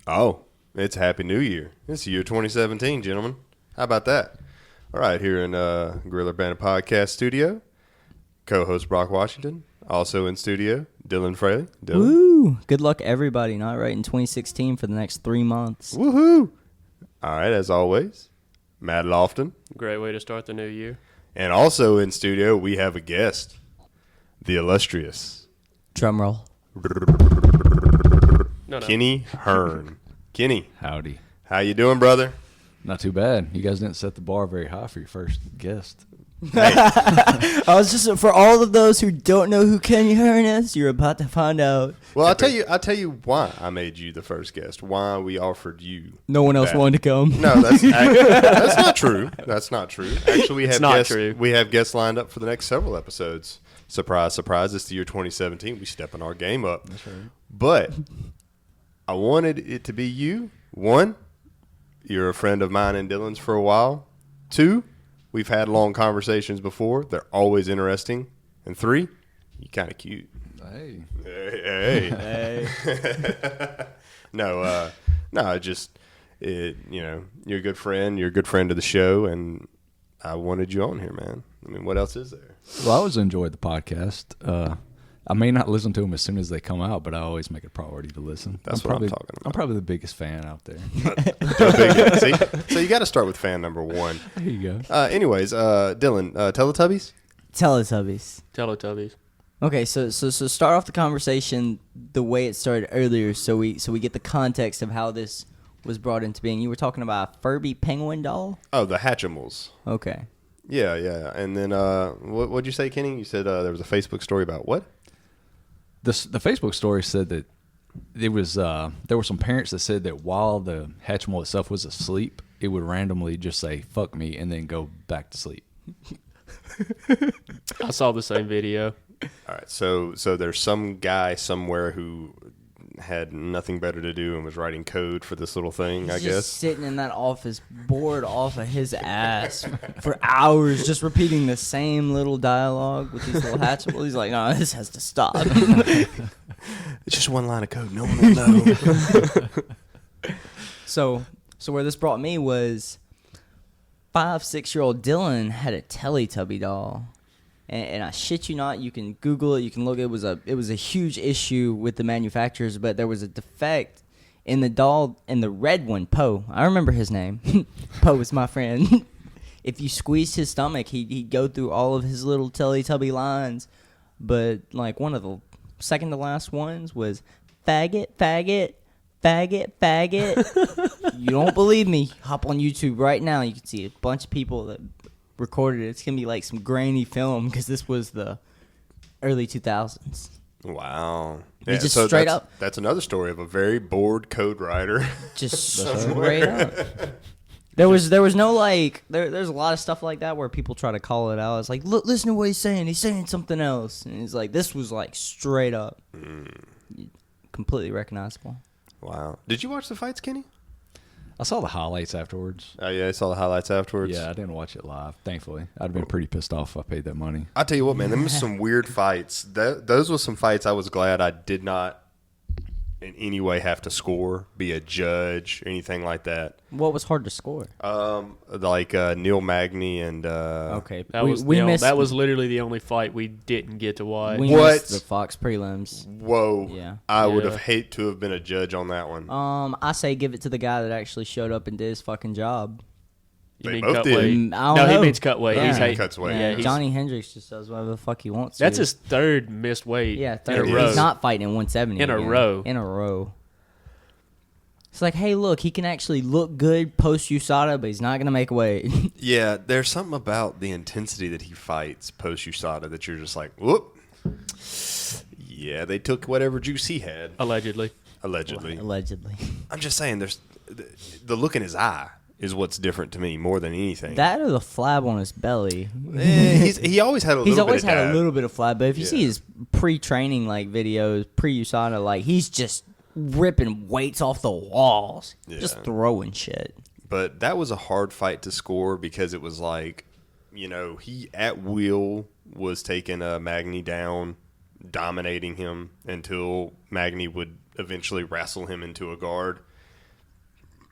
Oh, it's Happy New Year. It's the year 2017, gentlemen. How about that? All right, here in Gorilla Banter Podcast studio, co-host Brock Washington. Also in studio, Dillon Fraley. Dillon. Woo! Good luck, everybody. Not right in 2016 for the next 3 months. Woohoo! All right, as always, Matt Lofton. Great way to start the new year. And also in studio, we have a guest, the illustrious Drum roll. No. Kenny Hearn. Kenny, Howdy. how you doing, brother? Not too bad. You guys didn't set the bar very high for your first guest. Hey, I was just for all of those who don't know who Kenny Hearn is, you're about to find out. well, I'll tell you why I made you the first guest. Why we offered you. No one else that. wanted to come. No, that's not true. That's not true. Actually, we have not guests. true. We have guests lined up for the next several episodes. Surprise, surprise! It's the year 2017. We stepping our game up. That's right. But I wanted it to be you. One, you're a friend of mine and Dillon's for a while. Two, we've had long conversations before. They're always interesting. And three, you're kind of cute. Hey. Hey. No, you're a good friend. You're a good friend of the show, and I wanted you on here, man. I mean, what else is there? Well, I always enjoyed the podcast. I may not listen to them as soon as they come out, but I always make it a priority to listen. That's what I'm talking about. I'm probably the biggest fan out there. See? So you got to start with fan number one. There you go. Anyways, Dillon, Teletubbies? Teletubbies. Teletubbies. Okay, so start off the conversation the way it started earlier, so we get the context of how this was brought into being. You were talking about a Furby penguin doll. Oh, the Hatchimals. Okay. Yeah. And then what'd you say, Kenny? You said there was a Facebook story about what? The Facebook story said that there were some parents that said that while the Hatchimal itself was asleep, it would randomly just say "fuck me" and then go back to sleep. I saw the same video. All right, so there's some guy somewhere who had nothing better to do and was writing code for this little thing, I He's guess. just sitting in that office, bored off of his ass for hours, just repeating the same little dialogue with these little Hatchimals. He's like, "No, this has to stop." It's just one line of code. No one will know. So where this brought me was 5-6-year-old Dylan had a Teletubby doll. And I shit you not, you can Google it, you can look. It was a huge issue with the manufacturers, but there was a defect in the doll, in the red one, Poe. I remember his name. Poe was my friend. If you squeezed his stomach, he'd go through all of his little Teletubby lines. But like one of the second to last ones was faggot, faggot, faggot, faggot. You don't believe me? Hop on YouTube right now. You can see a bunch of people that recorded it. It's gonna be like some grainy film because this was the early 2000s. Wow. He just straight up. That's another story of a very bored code writer. Just straight up. There was no like there's a lot of stuff like that where people try to call it out. It's like, look, listen to what he's saying. He's saying something else, and he's like, this was like straight up, completely recognizable. Wow. Did you watch the fights, Kenny? I saw the highlights afterwards. Oh, yeah, I saw the highlights afterwards. Yeah, I didn't watch it live, thankfully. I'd have been pretty pissed off if I paid that money. I'll tell you what, man, them was some weird fights. Those were some fights I was glad I did not in any way have to score, be a judge, anything like that. What was hard to score? Like Neil Magny and Okay, That was literally the only fight we didn't get to watch. We What? missed the Fox prelims. Whoa. Yeah. I would Yeah. have hate to have been a judge on that one. I say give it to the guy that actually showed up and did his fucking job. You They mean both Cutway? did. I don't No, know. he means Cutway. Yeah. He's He cuts weight. Yeah, he's- Johnny Hendricks just does whatever the fuck he wants That's to. his third missed weight. Yeah, in third. a row. He's not fighting at 170 In a again. row. In a row. It's like, hey, look, he can actually look good post USADA, but he's not gonna make weight. Yeah, there's something about the intensity that he fights post USADA that you're just like, whoop. Yeah, they took whatever juice he had. Allegedly. Allegedly. Allegedly. I'm just saying, there's the look in his eye is what's different to me more than anything. That or the flab on his belly. He always had a little He's bit always of had dab. a little bit of flab, but if you Yeah. see his pre-training like videos, pre-USADA, like he's just ripping weights off the walls, just Yeah. throwing shit. But that was a hard fight to score because it was like, you know, he at will was taking Magny down, dominating him until Magny would eventually wrestle him into a guard.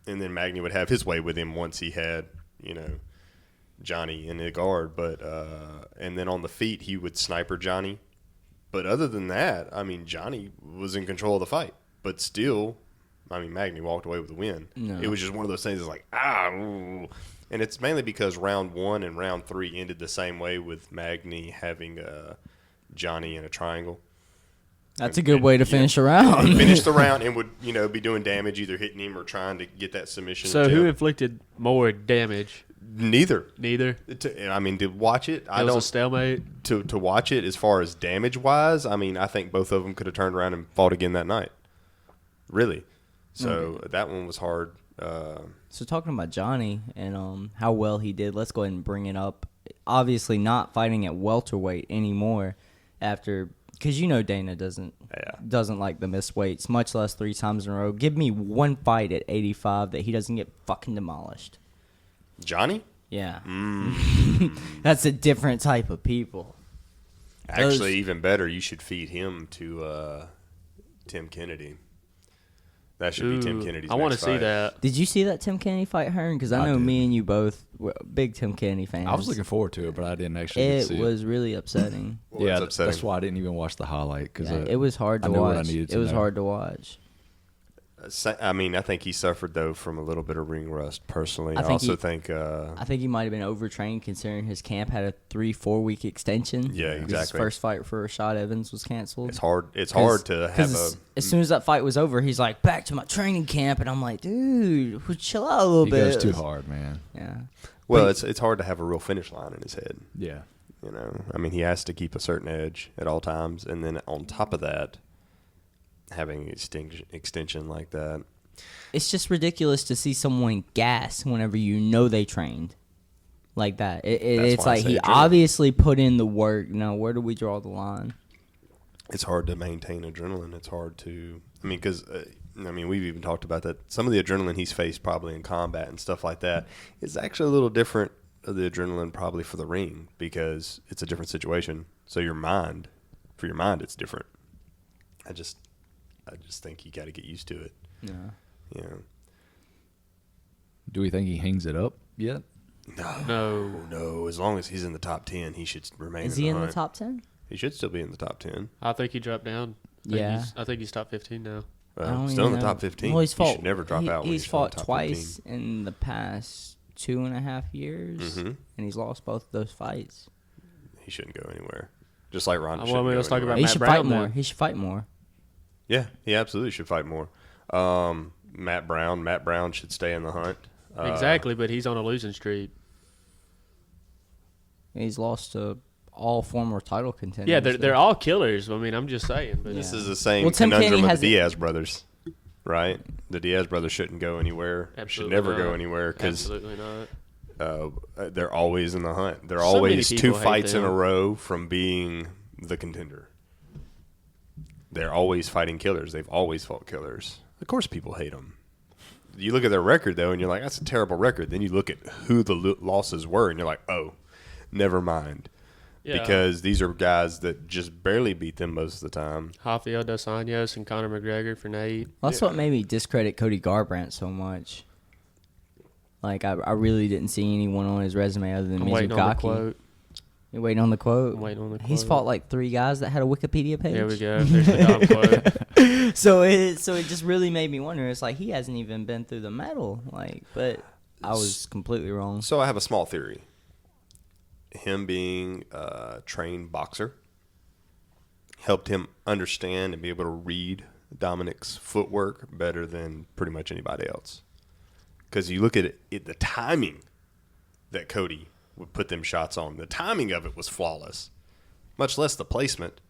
and then Magny would have his way with him once he had, Johnny in the guard. But and then on the feet, he would sniper Johnny. But other than that, I mean, Johnny was in control of the fight. But still, I mean, Magny walked away with the win. No. It was just one of those things that's like, ooh. And it's mainly because round 1 and round 3 ended the same way with Magny having Johnny in a triangle. That's a good way to finish a round. He finished the round and would, be doing damage, either hitting him or trying to get that submission. So who inflicted more damage? Neither. To watch it, It was a stalemate. To watch it as far as damage wise, I mean, I think both of them could have turned around and fought again that night. Really. So that one was hard. So talking about Johnny and how well he did, let's go ahead and bring it up. Obviously not fighting at welterweight anymore because Dana doesn't like the missed weights, much less 3 times in a row. Give me one fight at 85 that he doesn't get fucking demolished. Johnny? Yeah. That's a different type of people. Actually, even better, you should feed him to Tim Kennedy. That should be Tim Kennedy's I want to next see fight. that. Did you see that Tim Kennedy fight, Hearn? Because I know did. me and you both were big Tim Kennedy fans. I was looking forward to it, but I didn't actually get to see It was really upsetting. Well, yeah, it's upsetting. that's why I didn't even watch the highlight because Yeah, it was hard to I knew watch. what I needed to It was know. hard to watch. I mean, I think he suffered, though, from a little bit of ring rust, personally. I think also he- think... I think he might have been overtrained considering his camp had a 3-4 week extension. Yeah, His exactly. first fight for Rashad Evans was canceled. it's hard to have a... As soon as that fight was over, he's like, back to my training camp. And I'm like, dude, chill out a little He bit. goes too hard, man. Yeah. Well, it's hard to have a real finish line in his head. Yeah. I mean, he has to keep a certain edge at all times. And then on top of that, having an extension like that... It's just ridiculous to see someone gas whenever you know they trained like that. It's why I like say he adrenaline. obviously put in the work. Now, where do we draw the line? It's hard to maintain adrenaline. It's hard to... I mean, because... we've even talked about that. Some of the adrenaline he's faced probably in combat and stuff like that is actually a little different of the adrenaline probably for the ring because it's a different situation. So for your mind, it's different. I just think you got to get used to it. Yeah. Do we think he hangs it up yet? No. As long as he's in the top 10, he should remain. Is he in the hunt. top 10? He should still be in the top 10. I think he dropped down. I think he's top 15 now. I don't Still in even the know. top 15. Well, he's fought, he should never drop out. When He's still in fought the top twice 15. in the past 2.5 years, Mhm. and he's lost both of those fights. He shouldn't go anywhere. Just like Ronda. Well, shouldn't go let's talk anywhere. about He Matt should Brown fight more. then. He should fight more. Yeah, he absolutely should fight more. Matt Brown should stay in the hunt. Exactly, but he's on a losing streak. He's lost to all former title contenders. Yeah, they're all killers. I mean, I'm just saying. But This Yeah. is the same Well, Tim conundrum Kenny of has the it- Diaz brothers, right? The Diaz brothers shouldn't go anywhere. Absolutely should never go not. anywhere because Absolutely not. they're always in the hunt. They're So many always two people hate fights in a them. row from being the contender. They're always fighting killers. They've always fought killers. Of course, people hate them. You look at their record, though, and you're like, that's a terrible record. Then you look at who the losses were, and you're like, oh, never mind. Yeah. Because these are guys that just barely beat them most of the time. Rafael Dos Anjos and Conor McGregor for Nate. That's what made me discredit Cody Garbrandt so much. Like, I really didn't see anyone on his resume other than I'm waiting on the Mizukaki. quote. You're waiting on the quote? I'm waiting on the quote. He's fought like 3 guys that had a Wikipedia page. There we go. There's the Dom quote. So it just really made me wonder. It's like he hasn't even been through the metal. Like, but I was completely wrong. So I have a small theory. Him being a trained boxer helped him understand and be able to read Dominic's footwork better than pretty much anybody else. Because you look at it, the timing that Cody would put them shots on, the timing of it was flawless, much less the placement.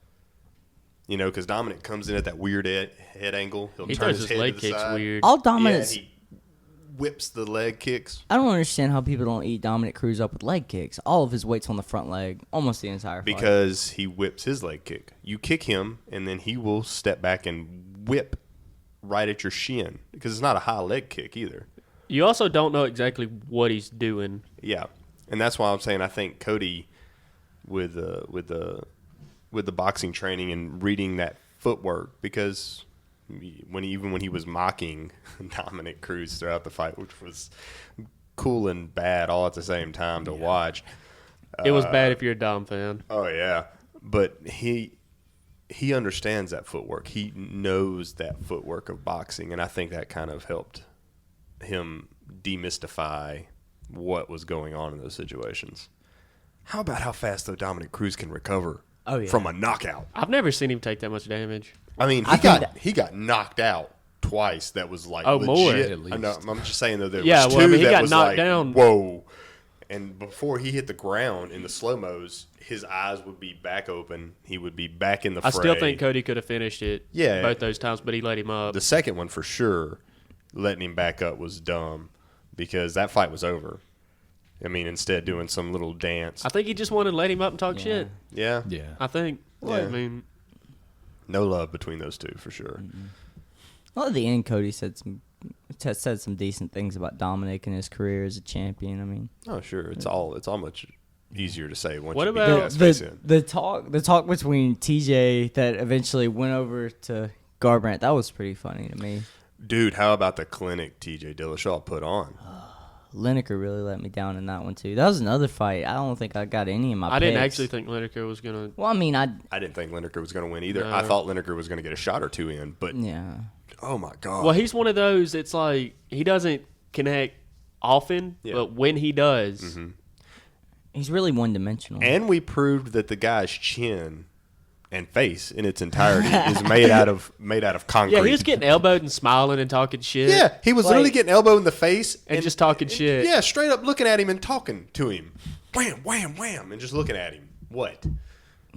Because Dominic comes in at that weird head angle. He'll He turn throws his his head leg to the kicks side. weird. All Dominic's. Yeah, he whips the leg kicks. I don't understand how people don't eat Dominic Cruz up with leg kicks. All of his weight's on the front leg, almost the entire fight. Because he whips his leg kick. You kick him, and then he will step back and whip right at your shin. Because it's not a high leg kick either. You also don't know exactly what he's doing. Yeah, and that's why I'm saying I think Cody, with the boxing training and reading that footwork, because even when he was mocking Dominic Cruz throughout the fight, which was cool and bad all at the same time to watch. It was bad if you're a Dom fan. Oh yeah, but he understands that footwork. He knows that footwork of boxing, and I think that kind of helped him demystify what was going on in those situations. How about how fast though Dominic Cruz can recover from a knockout? I've never seen him take that much damage. I mean, he got knocked out twice. That was like legit. More at least. I know, I'm just saying though there Yeah, was well, two I mean, he that got was knocked like down. whoa. And before he hit the ground in the slow-mos, his eyes would be back open. He would be back in the fray. I still think Cody could have finished it Yeah. both those times, but he let him up. The second one for sure, letting him back up was dumb because that fight was over. I mean, instead doing some little dance. I think he just wanted to let him up and talk shit. Yeah. Yeah. I think. Yeah. I mean, No love between those two for sure. Well, at the end, Cody said some decent things about Dominic and his career as a champion. I mean, Oh, sure. It's all much easier to say once What you beat about the guy's face in. the talk between TJ that eventually went over to Garbrandt, that was pretty funny to me. Dude, how about the clinic TJ Dillashaw put on? Lineker really let me down in that one too. That was another fight. I don't think I got any of my I didn't picks. actually think Lineker was going to. Well, I mean, I didn't think Lineker was going to win either. No. I thought Lineker was going to get a shot or two in, but yeah. oh my god. Well, he's one of those, it's like he doesn't connect often, Yeah. but when he does, He's really one-dimensional. And we proved that the guy's chin and face in its entirety is made out of concrete. yeah, he was getting elbowed and smiling and talking shit. Yeah, he was literally getting elbowed in the face And just talking shit. Yeah, straight up looking at him and talking to him. Wham, wham, wham, and just looking at him. What?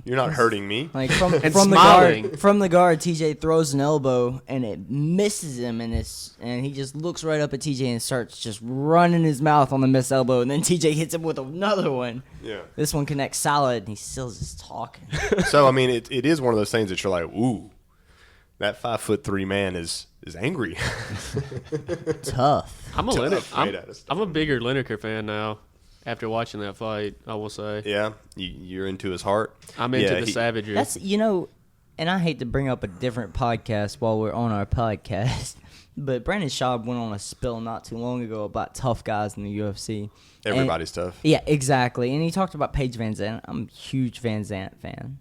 You're not hurting me. Like from And from smiling. the guard, TJ throws an elbow and it misses him, and he just looks right up at TJ and starts just running his mouth on the missed elbow, and then TJ hits him with another one. Yeah. This one connects solid, and he's still just talking. So I mean, it is one of those things that you're like, ooh, that 5'3" man is angry. Tough. I'm a Tough, made out of stuff. I'm a bigger Lineker fan now after watching that fight, I will say. Yeah, you're into his heart. I'm into Yeah, the savagery. That's and I hate to bring up a different podcast while we're on our podcast, but Brandon Schaub went on a spill not too long ago about tough guys in the UFC. Everybody's tough. Yeah, exactly. And he talked about Paige Van Zandt. I'm a huge Van Zandt fan.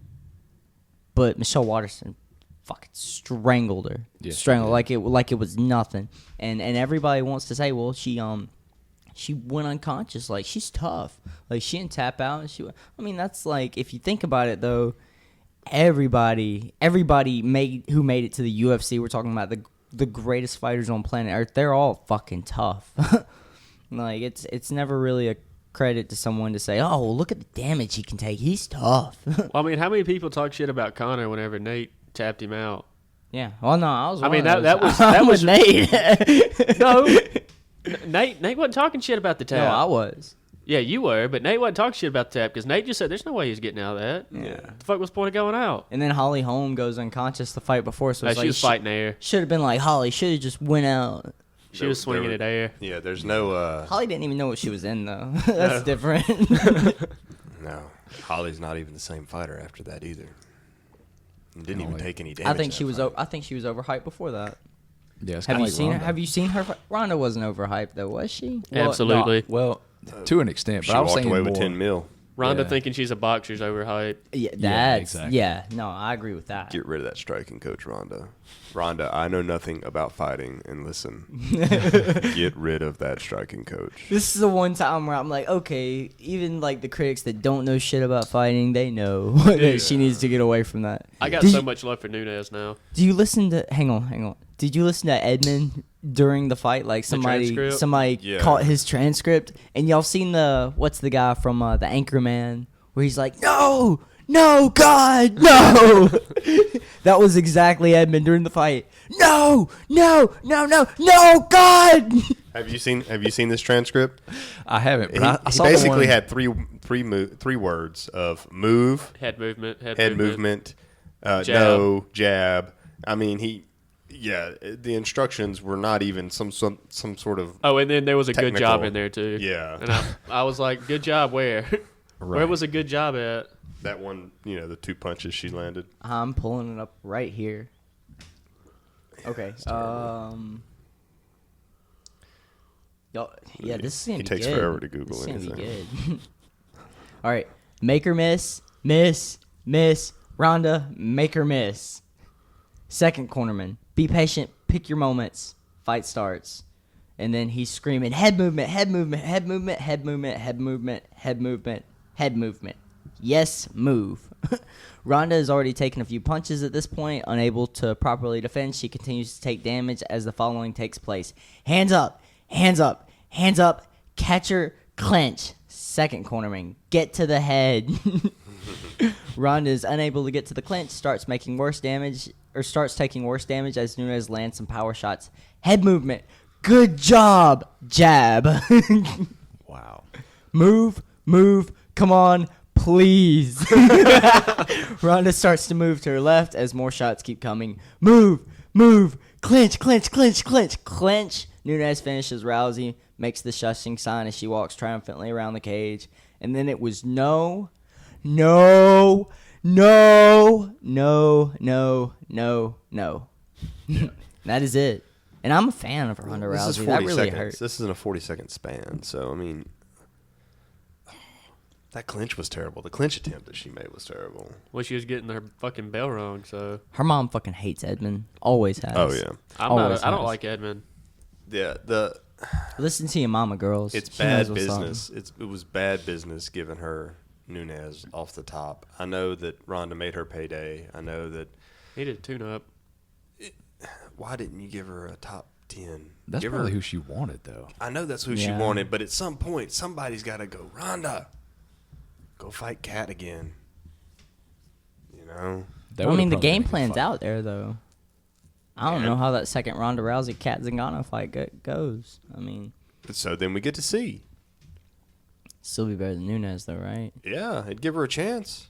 But Michelle Waterson fucking strangled her. Yeah, Strangled she like it was nothing. And everybody wants to say, well, she went unconscious. Like, she's tough. Like, she didn't tap out. And I mean, that's like, if you think about it, though, everybody who made it to the UFC, we're talking about the greatest fighters on planet Earth, they're all fucking tough. Like, it's never really a credit to someone to say, oh, well, look at the damage he can take. He's tough. Well, I mean, how many people talk shit about Conor whenever Nate tapped him out? Yeah. Well, no, I was. I mean, one of that those. was- I'm that with was- Nate. No, Nate wasn't talking shit about the tap. No, I was. Yeah, you were, but Nate wasn't talking shit about the tap because Nate just said there's no way he's getting out of that. Yeah. The fuck was the point of going out? And then Holly Holm goes unconscious the fight before, so it's She like was fighting air. should have been like Holly should have just went out. She was swinging at air. Yeah, there's no Holly didn't even know what she was in though. That's different. no. Holly's not even the same fighter after that either. Didn't even take any damage. I think in she that was. fight. I think she was overhyped before that. Yeah, it's Have kinda you like seen her? Ronda. Have you seen her? Ronda wasn't overhyped though, was she? Well, Absolutely. no, well, to an extent, She but I was walked saying away more. with 10 mil. Rhonda Yeah. thinking she's a boxer's overhyped. Yeah, Yeah, that's exactly. yeah. No, I agree with that. Get rid of that striking coach, Rhonda. Rhonda, I know nothing about fighting, and listen, get rid of that striking coach. This is the one time where I'm like, okay, even like the critics that don't know shit about fighting, they know that she needs to get away from that. I got Did so you- much love for Nunez now. Do you listen to? Hang on. Did you listen to Edmund during the fight? Like somebody transcript? Yeah. caught his transcript, and y'all seen what's the guy from the Anchorman where he's like, no, God, no. That was exactly Edmund during the fight. No, God. Have you seen this transcript? I haven't. But I He saw the basically one- had three words of move, Head movement. head movement, Jab. no, jab. I mean, the instructions were not even some sort of. Oh, and then there was a good job Technical. in there too. Yeah. And I was like, good job where? Where Right. was a good job at? That one, the two punches she landed. I'm pulling it up right here. Okay. it's terrible. Yeah, this is gonna He be takes good. forever to Google This is gonna be anything. good. All right, make her miss, Rhonda, make her miss. Second cornerman, be patient, pick your moments. Fight starts, and then he's screaming, head movement, head movement, head movement, head movement, head movement, head movement, head movement. Yes, move. Rhonda has already taken a few punches at this point. Unable to properly defend, she continues to take damage as the following takes place. Hands up, hands up, hands up, catcher, clinch. Second cornerman, get to the head. Rhonda is unable to get to the clinch, starts taking worse damage as Nunes lands some power shots. Head movement, good job, jab. Wow. Move, come on, please. Rhonda starts to move to her left as more shots keep coming. Move, clinch. Nunes finishes Rousey, makes the shushing sign as she walks triumphantly around the cage. And then it was no. That is it. And I'm a fan of Ronda This is Rousey. 40 That really seconds. hurt. This is in a 40-second span. So, I mean, that clinch was terrible. The clinch attempt that she made was terrible. Well, she was getting her fucking bell rung, so. Her mom fucking hates Edmund. Always has. Oh, yeah. I Always don't has. like Edmund. Yeah, Listen to your mama, girls. it's She knows bad what's up. business. It was bad business giving her Nunes off the top. I know that Ronda made her payday. I know that. He did tune up. Why didn't you give her a top 10? That's Give probably her, who she wanted, though. I know that's who she Yeah. wanted, but at some point, somebody's got to go, Ronda, go fight Kat again. You know? That I would've mean, the probably game been a good plan's fight. out there, though. I don't know how that second Ronda Rousey Kat Zingano fight goes. I mean, So then we get to see. still be better than Nunes, though, right? Yeah, it'd give her a chance.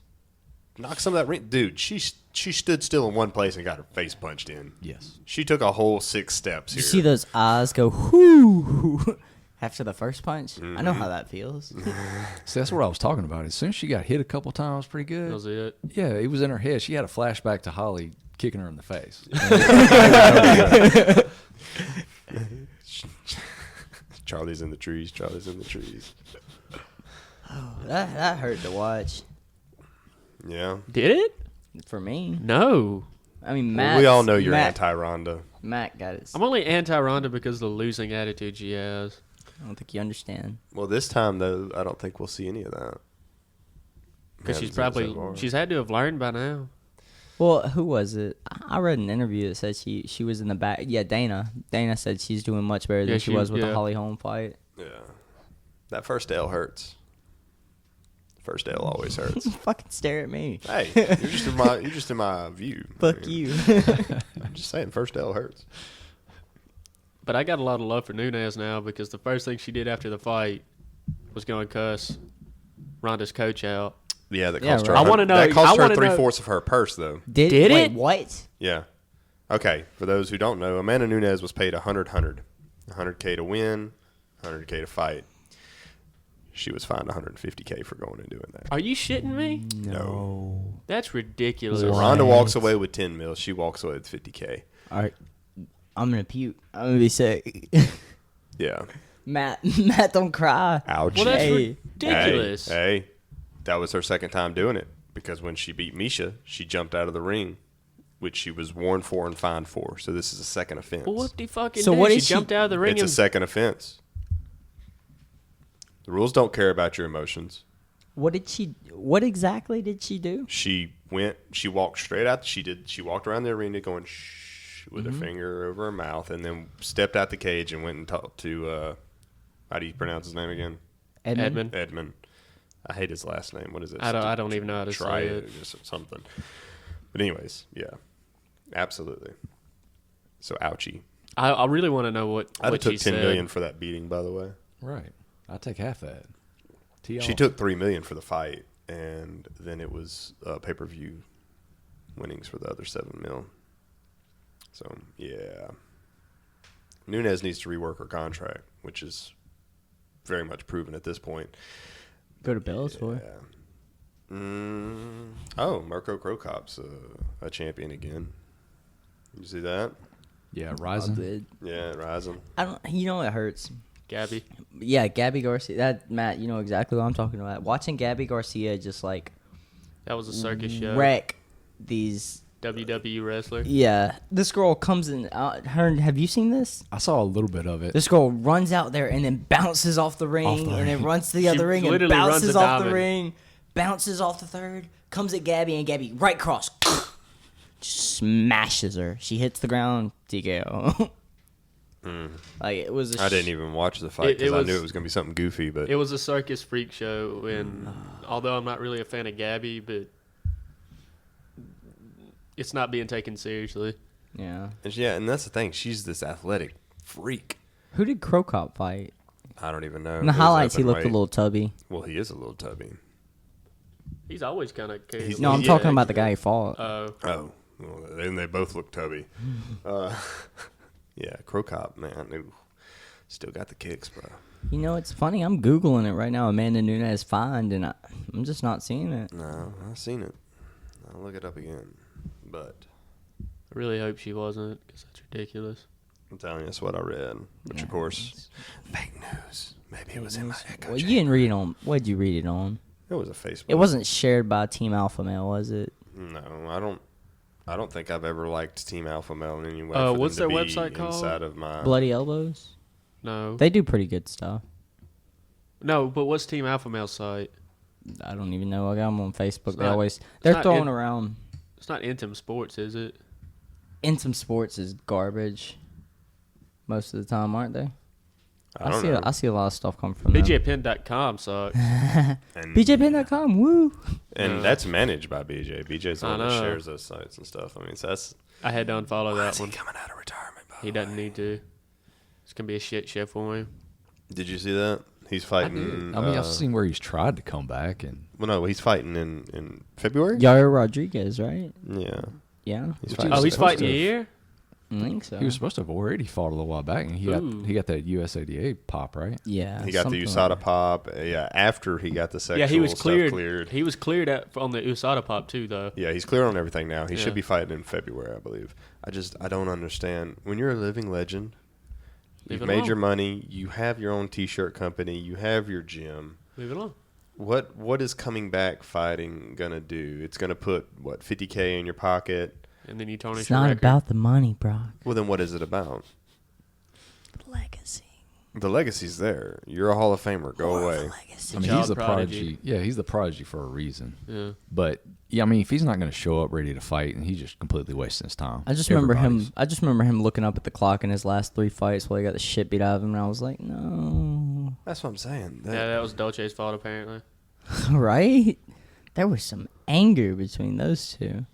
Knock some of that ring. Dude, she stood still in one place and got her face punched in. Yes. She took a whole 6 steps You here. see those eyes go whoo after the first punch? I know Mm-hmm. how that feels. See, that's what I was talking about. As soon as she got hit a couple times pretty good. That was it. Yeah, it was in her head. She had a flashback to Holly kicking her in the face. Charlie's in the trees. Charlie's in the trees. that hurt to watch Yeah. Did it? for me. No. I mean, Well, Matt. we all know you're anti-Ronda. Matt got it. I'm only anti-Ronda because of the losing attitude she has. I don't think you understand. Well, this time, though, I don't think we'll see any of that. Because she's Haven't seen it probably, so far. she's had to have learned by now. Well, who was it? I read an interview that said she was in the back. Yeah, Dana. Dana said she's doing much better than Yeah, she she- was with the yeah. Holly Holm fight. Yeah. That first L hurts. First L always hurts. Fucking stare at me. Hey, you're just in my view. Fuck I mean, you. I'm just saying, first L hurts. But I got a lot of love for Nunes now because the first thing she did after the fight was go and cuss Ronda's coach out. Yeah, that Yeah, cost her. right. I wanna know- That cost I her wanna know- 3/4 of her purse, though. Did wait, it? what? Yeah. Okay. For those who don't know, Amanda Nunes was paid 100K to win, 100K to fight. She was fined 150K for going and doing that. Are you shitting me? No. That's ridiculous. What? Ronda walks away with 10 mil. She walks away with 50K. All right. I'm gonna puke. I'm gonna be sick. Yeah. Matt, don't cry. Ouch. Well, that's Hey. ridiculous. Hey, that was her second time doing it because when she beat Misha, she jumped out of the ring, which she was warned for and fined for. So this is a second offense. Well, what the fucking So do? what She did she- jumped out of the ring It's a and second offense. The rules don't care about your emotions. What exactly did she do? She walked straight out. She walked around the arena going shh with her finger over her mouth, and then stepped out the cage and went and talked to how do you pronounce his name again? Edmund. Edmund. I hate his last name. What is it? I don't even know how to Try say it. it. Just something. But anyways, yeah, absolutely. So ouchie. I really want to know what I'd have what took she 10 said. million for that beating. By the way, Right. I'll take half that. Tee she off. took 3 million for the fight, and then it was pay-per-view winnings for the other 7 mil. So yeah, Nunes needs to rework her contract, which is very much proven at this point. Go to Bellator. Yeah. Oh, Mirko Krokop's a champion again. You see that? Yeah, Oh, Rising. dude. Yeah, Rising. I don't. You know it hurts. Gabby. Yeah, Gabby Garcia. That Matt, you know exactly what I'm talking about. Watching Gabby Garcia just like That was a circus show. wreck these. WWE wrestler. Yeah, this girl comes in. Her. Have you seen this? I saw a little bit of it. This girl runs out there and then bounces off the ring, and then runs to the other ring and literally runs bounces a off the diamond. ring, bounces off the third, comes at Gabby, and Gabby right cross, smashes her. She hits the ground, TKO. Like it was. I didn't even watch the fight It because I was- knew it was going to be something goofy. But It was a circus freak show, and although I'm not really a fan of Gabby, but it's not being taken seriously. Yeah. and that's the thing. She's this athletic freak. Who did Crow Cop fight? I don't even know. In the It was highlights, up he in looked a weight. little tubby. Well, he is a little tubby. He's always kind of. No, I'm talking about the guy he fought. Oh, well, and they both look tubby. Yeah, Crow Cop, man, ooh, still got the kicks, bro. You know, it's funny. I'm Googling it right now. Amanda Nunes fined, and I'm just not seeing it. No, I've seen it. I'll look it up again. But I really hope she wasn't, because that's ridiculous. I'm telling you, that's what I read. Which, of course, fake news. Maybe it was in my echo Well, you chamber. didn't read it on. What did you read it on? It was a Facebook. It wasn't shared by Team Alpha Male, was it? No, I don't think I've ever liked Team Alpha Male in any way. Oh, for what's them to their be website called? Inside of my Bloody Elbows. No. They do pretty good stuff. No, but what's Team Alpha Male's site? I don't even know. I got them on Facebook. It's They not- always it's they're not throwing in- around. It's not Intim Sports, is it? Intim Sports is garbage. Most of the time, aren't they? I don't know. I see a lot of stuff come from them. BJPen.com sucks. And, BJPen.com. Woo. and No. that's managed by BJ. BJ's the I one that know. shares those sites and stuff. I mean, so that's I had to unfollow why that is one. he coming out of retirement. By He the doesn't way? need to. It's going to be a shit show for him. Did you see that? He's fighting. I mean, I've seen where he's tried to come back, and Well, no, he's fighting in February. Yair Rodriguez, right? Yeah. Yeah. He's Which fighting. Oh, was he's supposed fighting to- a year? I think so. he was supposed to have already fought a little while back, and Ooh. he got that USADA pop, right? Yeah. He got the something USADA like that. pop. Yeah, after he got the sexual Yeah, he was stuff cleared. cleared. He was cleared on the USADA pop, too, though. Yeah, he's clear on everything now. He Yeah. should be fighting in February, I believe. I don't understand. When you're a living legend, Leave you've it made alone. your money, you have your own T-shirt company, you have your gym. Leave it alone. What is coming back fighting gonna do? It's gonna put what $50K in your pocket. And then you tarnish It's your not record. about the money, Brock. Well, then what is it about? Legacy. The legacy's there. You're a Hall of Famer. Go away. Legacy. I mean, Child he's the prodigy. prodigy. Yeah, he's the prodigy for a reason. Yeah. But yeah, I mean, if he's not going to show up ready to fight, and he's just completely wasting his time. I just remember Everybody's- him looking up at the clock in his last 3 fights while he got the shit beat out of him, and I was like, no. That's what I'm saying. Yeah, that was Dolce's fault, apparently. Right? There was some anger between those two.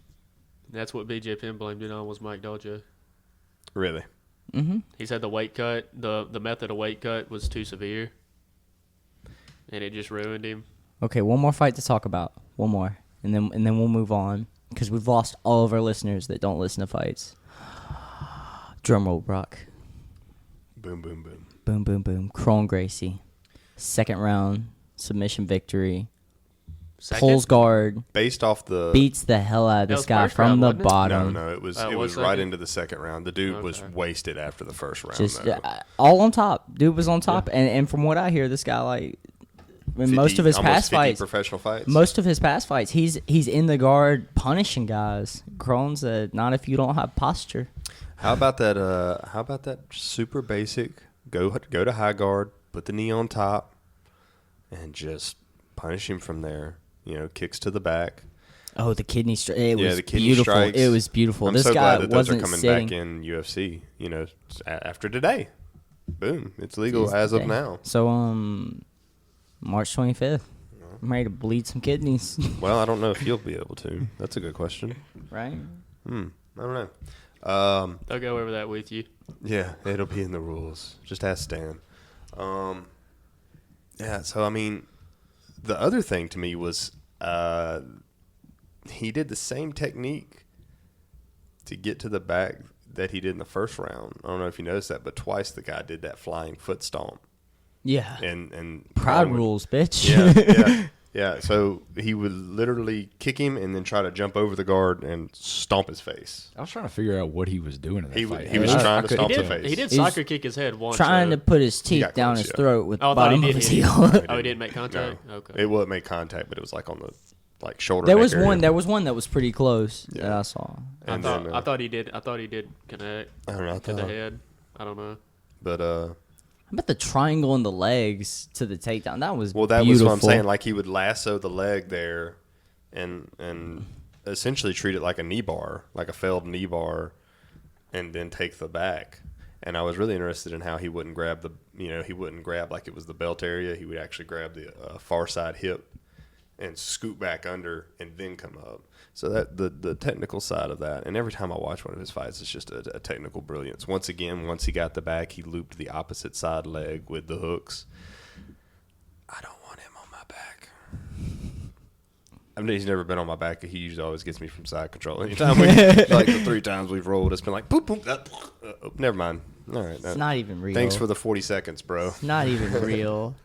That's what BJ Penn blamed it on, was Mike Dolce. Really? Mm-hmm. He said the weight cut, the method of weight cut was too severe, and it just ruined him. Okay, one more fight to talk about. One more, and then we'll move on because we've lost all of our listeners that don't listen to fights. Drum roll, Brock. Boom, boom, boom. Boom, boom, boom. Kron Gracie, second round submission victory. Second? Pulls guard, Based off the beats the hell out of That this was guy first from round, the wasn't it? bottom. No, it was Oh, it was was right second? into the second round. The dude was Okay. wasted after the first round. Just though. all on top. Dude was on top, and from what I hear, this guy like in 50 most of his almost past 50 fights, professional fights. most of his past fights, he's in the guard punishing guys. Kron said, "Not if you don't have posture." How about that? How about that? Super basic. Go to high guard. Put the knee on top, and just punish him from there. You know, kicks to the back. Oh, the kidney strike! It Yeah, was the kidney beautiful. strikes. It was beautiful. I'm This so guy glad that those are wasn't coming sitting. back in UFC. You know, after today. Boom! It's legal Jeez, as of dang. now. So March 25th. I'm ready to bleed some kidneys. Well, I don't know if you'll be able to. That's a good question. Right? I don't know. I'll go over that with you. Yeah, it'll be in the rules. Just ask Stan. Yeah, so I mean, the other thing to me was he did the same technique to get to the back that he did in the first round. I don't know if you noticed that, but twice the guy did that flying foot stomp. Yeah. And Pride Kron would- rules, bitch. Yeah, yeah. Yeah, so he would literally kick him and then try to jump over the guard and stomp his face. I was trying to figure out what he was doing in that fight. He was trying to He stomp the did. face. He did He's soccer kick his head once. Trying to put his teeth got down close, his yeah. throat with the Oh, I thought he bottom of did his hit heel. him. Oh, he didn't make contact. No. Okay. It would make contact, but it was like on the shoulder. There neck was area. one. There was one that was pretty close that Yeah. I saw. And I thought he did. I thought he did connect I don't know. I to the thought, head. I don't know. but How about the triangle in the legs to the takedown? That was well, that beautiful. was what I'm saying. Like he would lasso the leg there, and essentially treat it like a knee bar, like a failed knee bar, and then take the back. And I was really interested in how he wouldn't grab he wouldn't grab like it was the belt area. He would actually grab the far side hip and scoot back under and then come up. So that the technical side of that, and every time I watch one of his fights, it's just a technical brilliance. Once again, once he got the back, he looped the opposite side leg with the hooks. I don't want him on my back. I mean, he's never been on my back. He usually always gets me from side control. Anytime like the 3 times we've rolled, it's been like, boop, boop. Never mind. All right. It's not even real. Thanks for the 40 seconds, bro. It's not even real.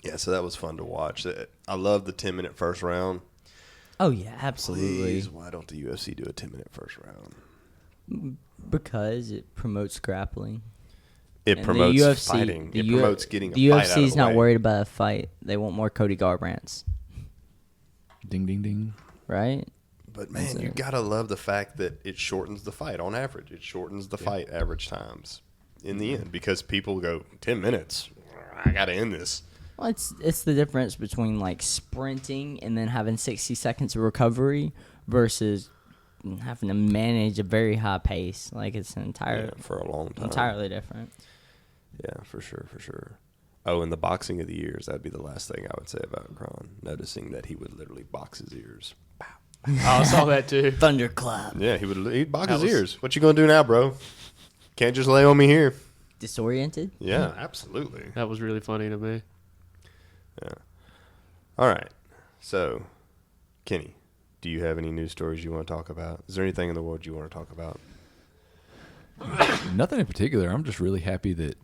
Yeah, so that was fun to watch. I love the 10-minute first round. Oh yeah, absolutely. Please, why don't the UFC do a 10-minute first round? Because it promotes grappling. It And promotes the UFC, fighting. the It U- promotes getting a the fight out of UFC's the not way. worried about a fight. They want more Cody Garbrandts, Ding, ding, ding. right? But man, That's you it. gotta love the fact that it shortens the fight on average. It shortens the fight average times in the end because people go 10 minutes. I gotta end this. Well, it's the difference between like sprinting and then having 60 seconds of recovery versus having to manage a very high pace. Like it's For a long time. entirely different. Yeah, for sure. Oh, and the boxing of the ears. That'd be the last thing I would say about Kron. Noticing that he would literally box his ears. Oh, I saw that too. Thunderclap. Yeah, he'd box That his was- ears. What you gonna do now, bro? Can't just lay on me here. Disoriented. Yeah, absolutely. That was really funny to me. Yeah. All right. So, Kenny, do you have any news stories you want to talk about? Is there anything in the world you want to talk about? Nothing in particular. I'm just really happy that,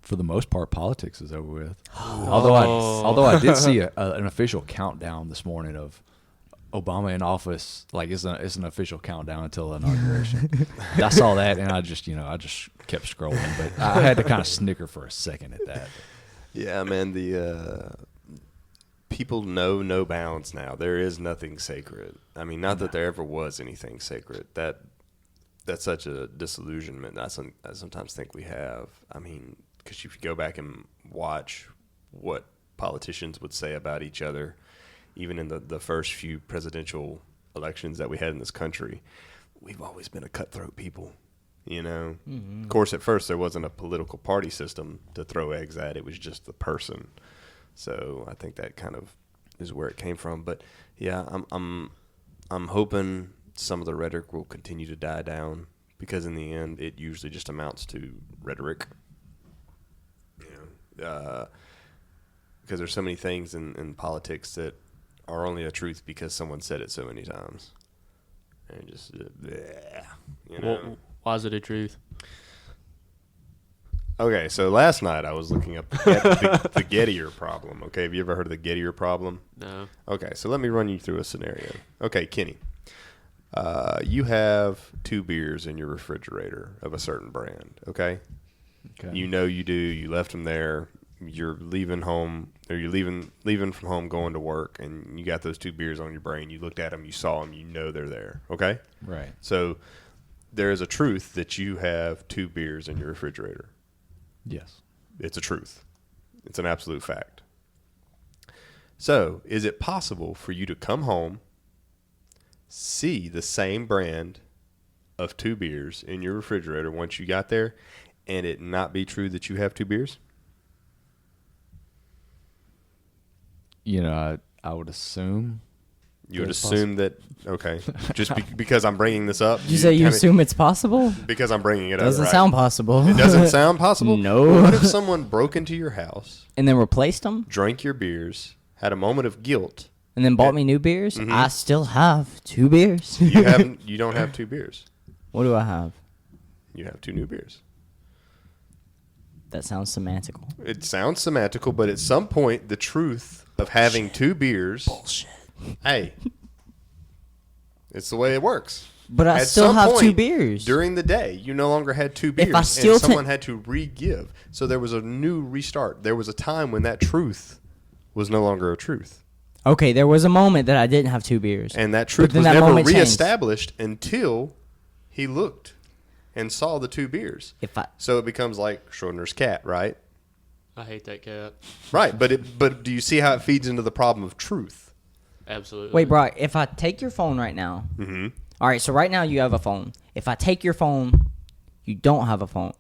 for the most part, politics is over with. Although I did see an official countdown this morning of Obama in office. Like it's an official countdown until inauguration. I saw that and I just kept scrolling, but I had to kind of snicker for a second at that. Yeah, man. The people know no bounds now. There is nothing sacred. I mean, not that there ever was anything sacred. That's such a disillusionment I sometimes think we have. I mean, because if you go back and watch what politicians would say about each other, even in the first few presidential elections that we had in this country, we've always been a cutthroat people. You know, Of course, at first there wasn't a political party system to throw eggs at. It was just the person. So I think that kind of is where it came from. But yeah, I'm hoping some of the rhetoric will continue to die down because in the end, it usually just amounts to rhetoric. You know, because there's so many things in politics that are only a truth because someone said it so many times, and just bleh, you know. Well, why is it a truth? Okay, so last night I was looking up the Gettier problem. Okay, have you ever heard of the Gettier problem? No. Okay, so let me run you through a scenario. Okay, Kenny, you have 2 beers in your refrigerator of a certain brand. Okay, you know you do. You left them there. You're leaving home, or you're leaving from home, going to work, and you got those 2 beers on your brain. You looked at them, you saw them, you know they're there. Okay, Right. so there is a truth that you have 2 beers in your refrigerator. Yes. It's a truth. It's an absolute fact. So, is it possible for you to come home, see the same brand of 2 beers in your refrigerator once you got there, and it not be true that you have 2 beers? You know, I would assume. You would That's assume that, okay, just because I'm bringing this up. You say you kinda- assume it's possible? Because I'm bringing it Doesn't up. Right? sound possible. It doesn't sound possible? No. Well, what if someone broke into your house, And then replaced them, drank your beers, had a moment of guilt? and then bought me new beers. Mhm. I still have 2 beers. You don't have 2 beers. What do I have? You have 2 new beers. That sounds semantical. It sounds semantical, but at some point, the truth of having 2 beers. Bullshit. Hey, it's the way it works. But I At still some have 2 point beers. During the day, you no longer had 2 beers, If I still and someone had to re-give. So there was a new restart. There was a time when that truth was no longer a truth. Okay, there was a moment that I didn't have 2 beers. And that truth then was that never moment changed. reestablished until he looked and saw the 2 beers. So it becomes like Schrodinger's cat, right? I hate that cat. Right, but do you see how it feeds into the problem of truth? Absolutely. Wait, Brock, if I take your phone right now. All right, so right now you have a phone. If I take your phone, you don't have a phone.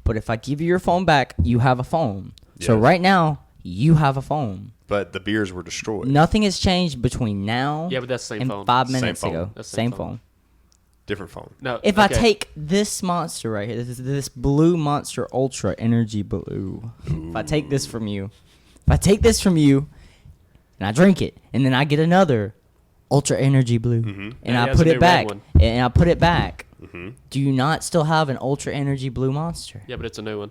But if I give you your phone back, you have a phone. So Yes. right now, you have a phone. But the beers were destroyed. Nothing has changed between now Yeah, but that's the same and phone. 5 Same minutes phone. ago. That's the Same same phone. phone. Different phone. No. If I okay. take this monster right here, this blue monster ultra energy blue, if I take this from you, and I drink it, and then I get another ultra energy blue, and And I he has put a it new back, red one. and I put it back, do you not still have an ultra energy blue monster? Yeah, but it's a new one.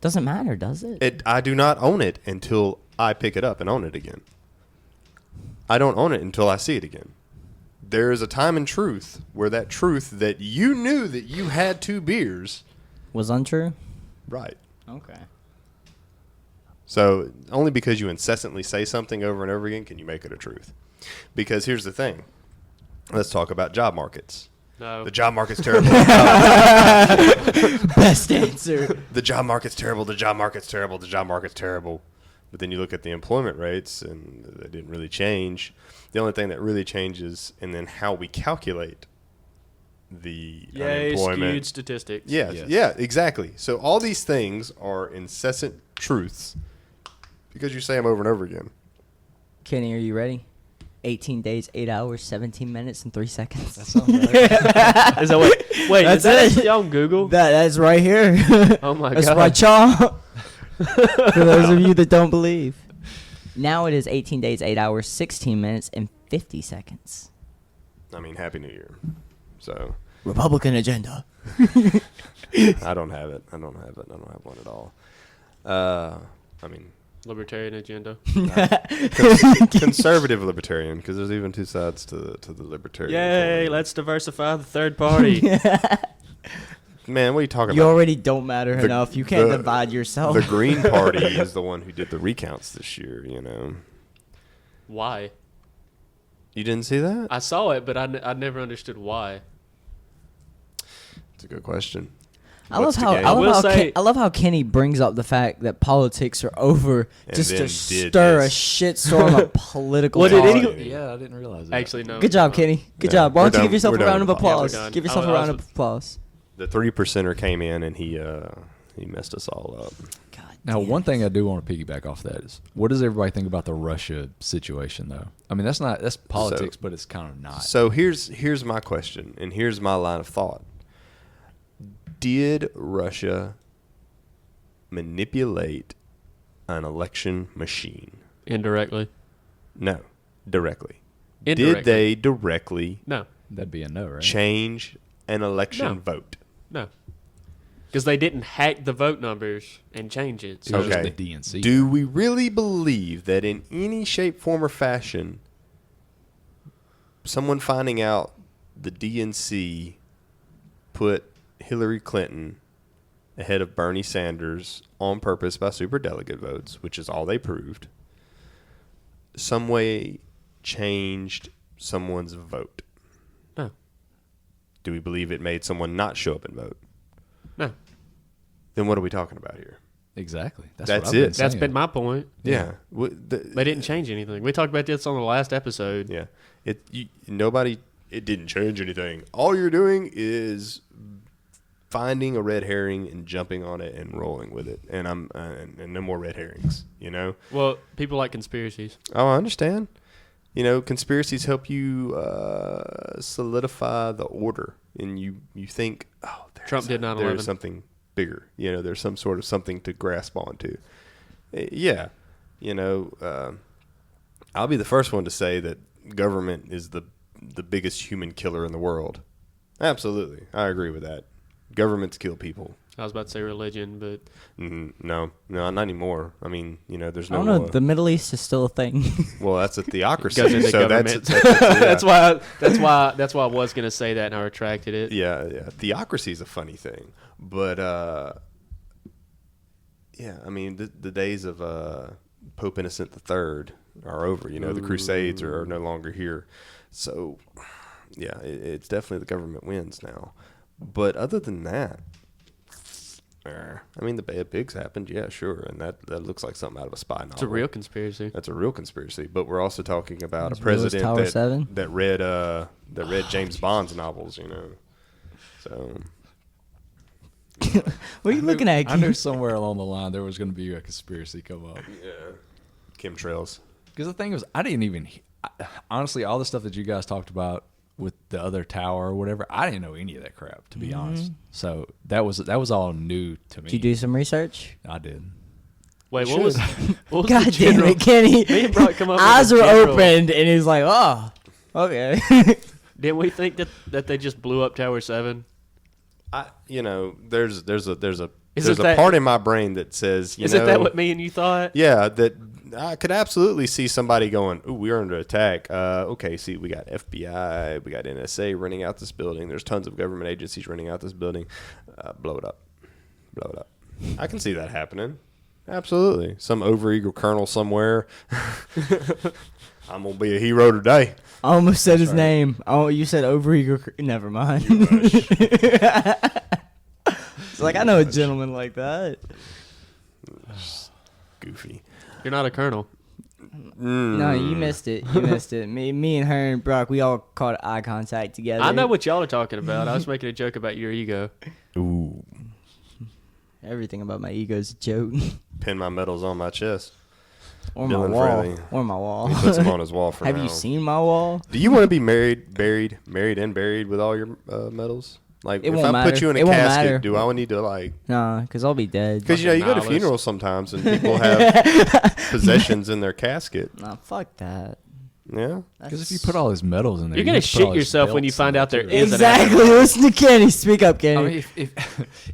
Doesn't matter, does it? I do not own it until I pick it up and own it again. I don't own it until I see it again. There is a time in truth where that truth that you knew that you had 2 beers. Was untrue? Right. Okay. So only because you incessantly say something over and over again can you make it a truth. Because here's the thing. Let's talk about job markets. No. The job market's terrible. Best answer. The job market's terrible. The job market's terrible. The job market's terrible. But then you look at the employment rates, and they didn't really change. The only thing that really changes, and then how we calculate the Yay, unemployment. skewed statistics. Yeah, Yes. yeah, exactly. So all these things are incessant truths because you say them over and over again. Kenny, are you ready? 18 days, 8 hours, 17 minutes, and 3 seconds. That sounds right. Is that what? Wait, That's is that it. actually on Google? That's right here. Oh my That's god. right, y'all. For those of you that don't believe. Now it is 18 days, 8 hours, 16 minutes, and 50 seconds. I mean, Happy New Year. So Republican agenda. I don't have it. I don't have one at all. I mean, Libertarian agenda. conservative libertarian, because there's even 2 sides to the libertarian. Yay, coin. let's diversify the third party. Man, what are you talking You about? already don't matter The- enough. You can't the- divide yourself. The Green Party is the one who did the recounts this year. You know, Why? you didn't see that? I saw it, but I never understood why. It's a good question. I love What's the how game? I will say- I love how Kenny brings up the fact that politics are over And just then to did stir this. a shitstorm of political What did talk. any- Yeah, I didn't realize that. Actually, no. Good job, Kenny. Good Yeah, job. Why we're don't you done- give yourself we're a done round of with applause? politics. Give yourself I a was round of with- applause. The 3%er came in and he messed us all up. God Now, damn one it. thing I do want to piggyback off that is, what does everybody think about the Russia situation, though? I mean, that's politics, but it's kind of not. So here's my question, and here's my line of thought. Did Russia manipulate an election machine? Indirectly. No, directly. Indirectly. Did they directly No. That'd be a no, right? change an election No. vote? No. Because they didn't hack the vote numbers and change it. It was So just Okay. the DNC. Do we really believe that in any shape, form, or fashion, someone finding out the DNC put Hillary Clinton ahead of Bernie Sanders on purpose by superdelegate votes, which is all they proved, some way changed someone's vote? No. Do we believe it made someone not show up and vote? No. Then what are we talking about here? Exactly. That's what I've it. been That's saying. been my point. Yeah. They didn't change anything. We talked about this on the last episode. Yeah. It didn't change anything. All you're doing is finding a red herring and jumping on it and rolling with it. And and no more red herrings, you know? Well, people like conspiracies. Oh, I understand. You know, conspiracies help you solidify the order, and you think, oh, Trump did 9/11. There's something bigger. You know, there's some sort of something to grasp onto. Yeah, you know, I'll be the first one to say that government is the biggest human killer in the world. Absolutely, I agree with that. Governments kill people. I was about to say religion, but No, not anymore. I mean, there's I no. don't know. The Middle East is still a thing. Well, that's a theocracy. Goes into so government. that's yeah. that's why I was gonna say that, and I retracted it. Yeah. Theocracy is a funny thing, but yeah. I mean, the days of Pope Innocent III are over. The Crusades are no longer here. So, yeah, it's definitely the government wins now. But other than that, I mean, the Bay of Pigs happened, yeah, sure, and that looks like something out of a spy novel. It's a real conspiracy. That's a real conspiracy. But we're also talking about As a real as president Tower 7? that read James Bond's novels, So What are you looking at? I knew somewhere along the line there was going to be a conspiracy come up. yeah, chemtrails. Because the thing was, I didn't even honestly all the stuff that you guys talked about with the other tower or whatever. I didn't know any of that crap, to be honest. So that was all new to me. Did you do some research? I did. Wait, what was the God damn general? it, Kenny. Me and Brock come up with Eyes a were general- opened, and he's like, oh, okay. Didn't we think that they just blew up Tower 7? There's a Is it that- part in my brain that says, Is it that what me and you thought? Yeah, that I could absolutely see somebody going, "Ooh, we're under attack." Okay, see, we got FBI, we got NSA running out this building. There's tons of government agencies running out this building. Blow it up. I can see that happening. Absolutely. Some overeager colonel somewhere. I'm gonna be a hero today. I almost said his name. Oh, you said overeager. Never mind. It's like, I know a gentleman like that. Goofy. You're not a colonel. No, you missed it. Me and her and Brock, we all caught eye contact together. I know what y'all are talking about. I was making a joke about your ego. Ooh. Everything about my ego's a joke. Pin my medals on my chest. Or Dylan my wall. Fraley. Or my wall. He puts them on his wall for Have now. you seen my wall? Do you want to be married and buried with all your medals? Like, It if won't I matter. put you in a It won't casket, matter. do I need to Nah, because I'll be dead. Because you go to nihilist. funerals sometimes and people have possessions in their casket. Nah, fuck that. Yeah. Because if you put all his medals in there, You're gonna you have to put all shit his yourself when you belts find in out there too. is an Exactly. Listen to Kenny. Speak up, Kenny. I mean,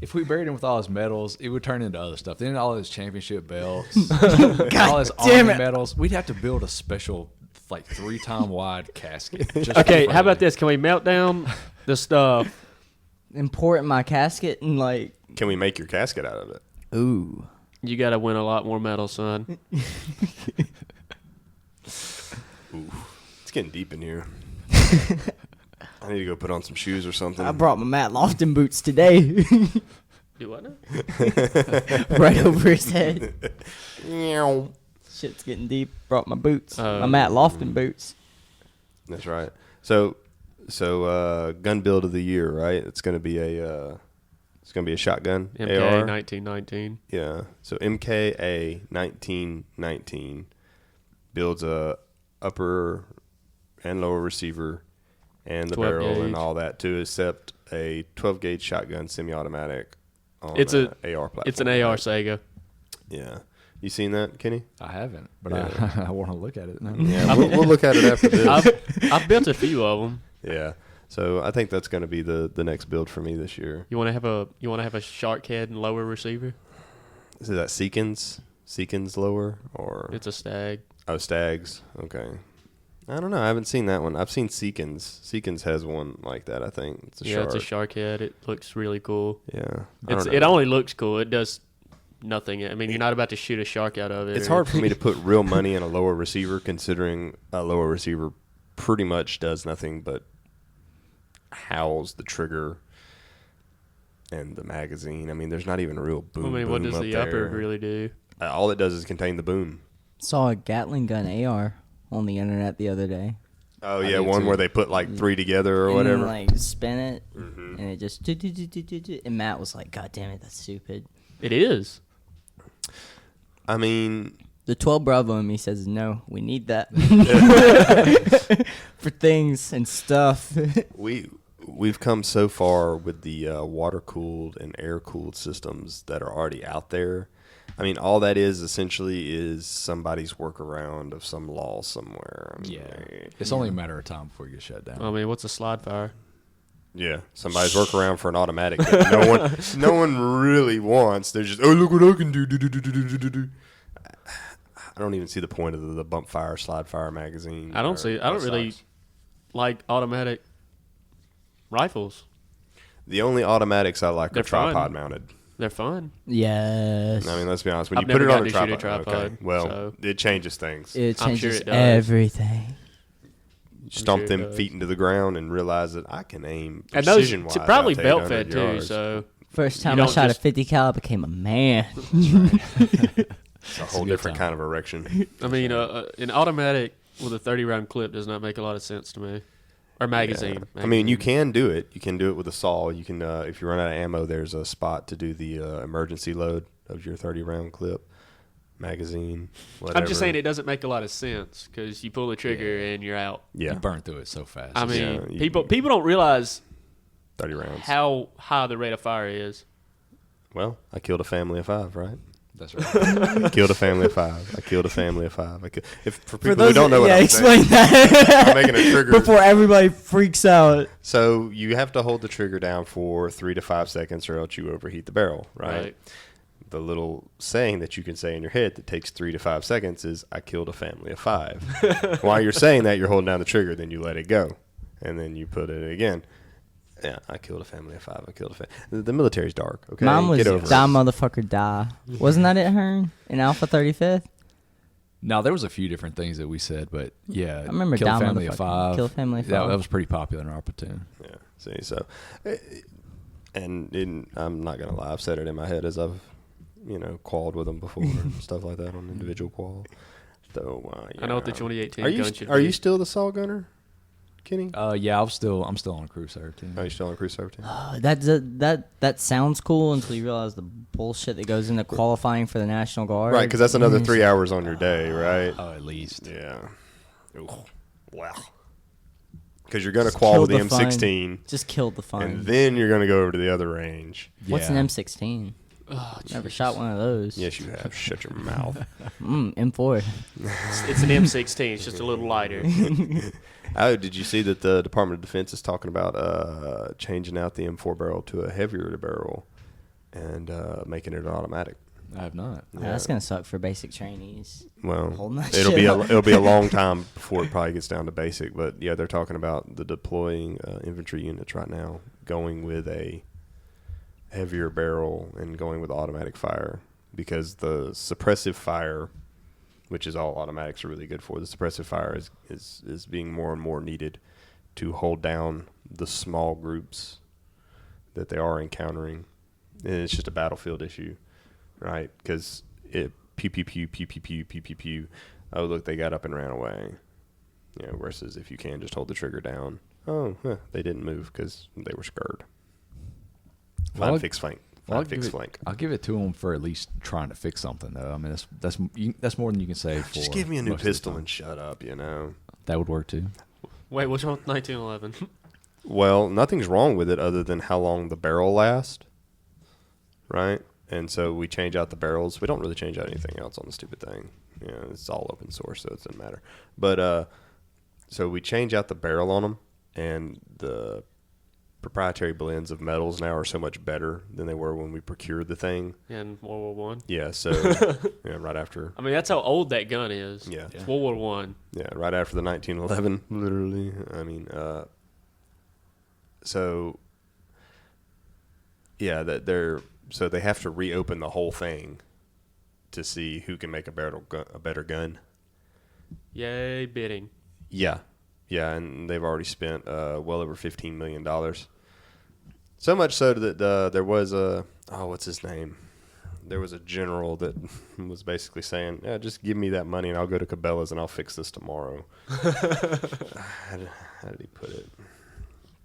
if we buried him with all his medals, it would turn into other stuff. Then all his championship belts, all his damn army it. medals. We'd have to build a special, 3-time wide casket. just Okay, for how about him. this? Can we melt down the stuff? Import my casket and Can we make your casket out of it? ooh. You got to win a lot more medals, son. Ooh. It's getting deep in here. I need to go put on some shoes or something. I brought my Matt Lofton boots today. Do what now? Right over his head. Meow. Shit's getting deep. Brought my boots. My Oh. Matt Lofton boots. That's right. So gun build of the year, right? It's gonna be a shotgun. MK AR. 1919. Yeah. So MKA 1919 builds a upper and lower receiver and the 12 barrel gauge. and all that to accept a 12 gauge shotgun semi-automatic on It's a AR platform. It's an AR Sega. Yeah. You seen that, Kenny? I haven't, but Yeah. I want to look at it now. Yeah, we'll look at it after this. I've built a few of them. Yeah. So I think that's going to be the next build for me this year. You want to have a shark head and lower receiver? Is that Seekins lower or It's a stag. Stags? Okay. I don't know. I haven't seen that one. I've seen Seekins. Seekins has one like that, I think. It's a shark. It's a shark head. It looks really cool. Yeah. I don't It know. only looks cool. It does nothing. I mean, you're not about to shoot a shark out of it. It's hard for me to put real money in a lower receiver, considering a lower receiver pretty much does nothing but house the trigger and the magazine. I mean, there's not even a real boom. I mean, what boom does up the upper there. really do? All it does is contain the boom. Saw a Gatling gun AR on the internet the other day. Oh I yeah, did one too. where they put like three together or And whatever. then, spin it, and it just and Matt was like, "God damn it, that's stupid." It is. I mean, The 12 Bravo in me says, "No, we need that for things and stuff." we've come so far with the water cooled and air cooled systems that are already out there. I mean, all that is essentially is somebody's workaround of some law somewhere. I mean, Yeah. It's only a matter of time before you get shut down. I mean, what's a slide fire? Yeah, somebody's workaround for an automatic that no one really wants. They're just, oh, look what I can do. I don't even see the point of the bump fire, slide fire magazine. I don't really like automatic rifles. The only automatics I like They're are tripod fun. mounted. They're fun. Yes. I mean, let's be honest. When I've you put it never on a gotten to shoot a tripod, tripod, okay, well, so- it changes things. It I'm sure changes it does. everything. You stomp sure it them does. feet into the ground and realize that I can aim And those precision-wise. probably out to belt 800 fed too. yards. So First You time I don't shot just- a 50 cal, I became a man. It's a whole a good different time. kind of erection. I mean, an automatic with a 30-round clip does not make a lot of sense to me. Or magazine. I mean, you can do it. You can do it with a saw. You can, if you run out of ammo, there's a spot to do the emergency load of your 30-round clip, magazine, whatever. I'm just saying it doesn't make a lot of sense because you pull the trigger and you're out. Yeah, You burn through it so fast. I mean, Yeah, you- people don't realize 30 rounds. how high the rate of fire is. Well, I killed a family of 5, right? That's right. I killed a family of 5. I killed a family of 5. If for people For those who don't know what yeah, I'm explain saying, that I'm making a trigger. before everybody freaks out. So you have to hold the trigger down for 3 to 5 seconds, or else you overheat the barrel, right? The little saying that you can say in your head that takes 3 to 5 seconds is, I killed a family of 5. While you're saying that, you're holding down the trigger, then you let it go. And then you put it again. Yeah, I killed a family of 5. I killed a family. The military's dark, okay? Mine was Get over Die it. Motherfucker Die. Wasn't that it, Hearn? In Alpha 35th? No, there was a few different things that we said, but yeah, I remember Kill a Die Family of Motherfucker. 5. Kill a Family of That, 5. that was pretty popular in our platoon. Yeah, see, so... And I'm not going to lie, I've said it in my head as I've, qualled with them before and stuff like that on individual qual. So, I know what the 2018 Are you gun should are be. you still the saw gunner, Kenny? Yeah, I'm still on a crew server team. Are you still on crew server team? That sounds cool until you realize the bullshit that goes into qualifying for the National Guard. Right, because that's another 3 hours on your day, right? Oh, at least. Yeah. Ooh. Wow. Because you're going to Just qual with the killed the fun. M16, Just killed the fun. and then you're going to go over to the other range. What's Yeah. an M16? Oh, Never Jesus. shot one of those. Yes, you have. Shut your mouth. M4. It's an M16. It's just a little lighter. Oh, did you see that the Department of Defense is talking about changing out the M4 barrel to a heavier barrel and making it an automatic? I have not. Yeah, that's gonna suck for basic trainees. Well, Holding that it'll shit be up. it'll be a long time before it probably gets down to basic. But yeah, they're talking about the deploying infantry units right now going with a heavier barrel and going with automatic fire, because the suppressive fire, which is all automatics are really good for, the suppressive fire is being more and more needed to hold down the small groups that they are encountering, and it's just a battlefield issue. Right, because it pew pew pew pew pew pew pew pew pew. Oh, look, they got up and ran away. Versus if you can just hold the trigger down. Oh, they didn't move because they were scared. Well, Find fix flank. Find fix flank. I'll give it to them for at least trying to fix something, though. I mean, that's more than you can say for. Just give me a new most of the pistol time. and shut up. That would work too. Wait, what's wrong with 1911? Well, nothing's wrong with it other than how long the barrel lasts. Right. And so we change out the barrels. We don't really change out anything else on the stupid thing. It's all open source, so it doesn't matter. But so we change out the barrel on them, and the proprietary blends of metals now are so much better than they were when we procured the thing. In World War One. Yeah, so right after. I mean, that's how old that gun is. Yeah. It's World War One. Yeah, right after the 1911, literally. I mean, so yeah, that they're. So they have to reopen the whole thing to see who can make a better gun. Yay, bidding. Yeah, and they've already spent well over $15 million. So much so that there was what's his name? There was a general that was basically saying, "Yeah, just give me that money and I'll go to Cabela's and I'll fix this tomorrow." How did he put it?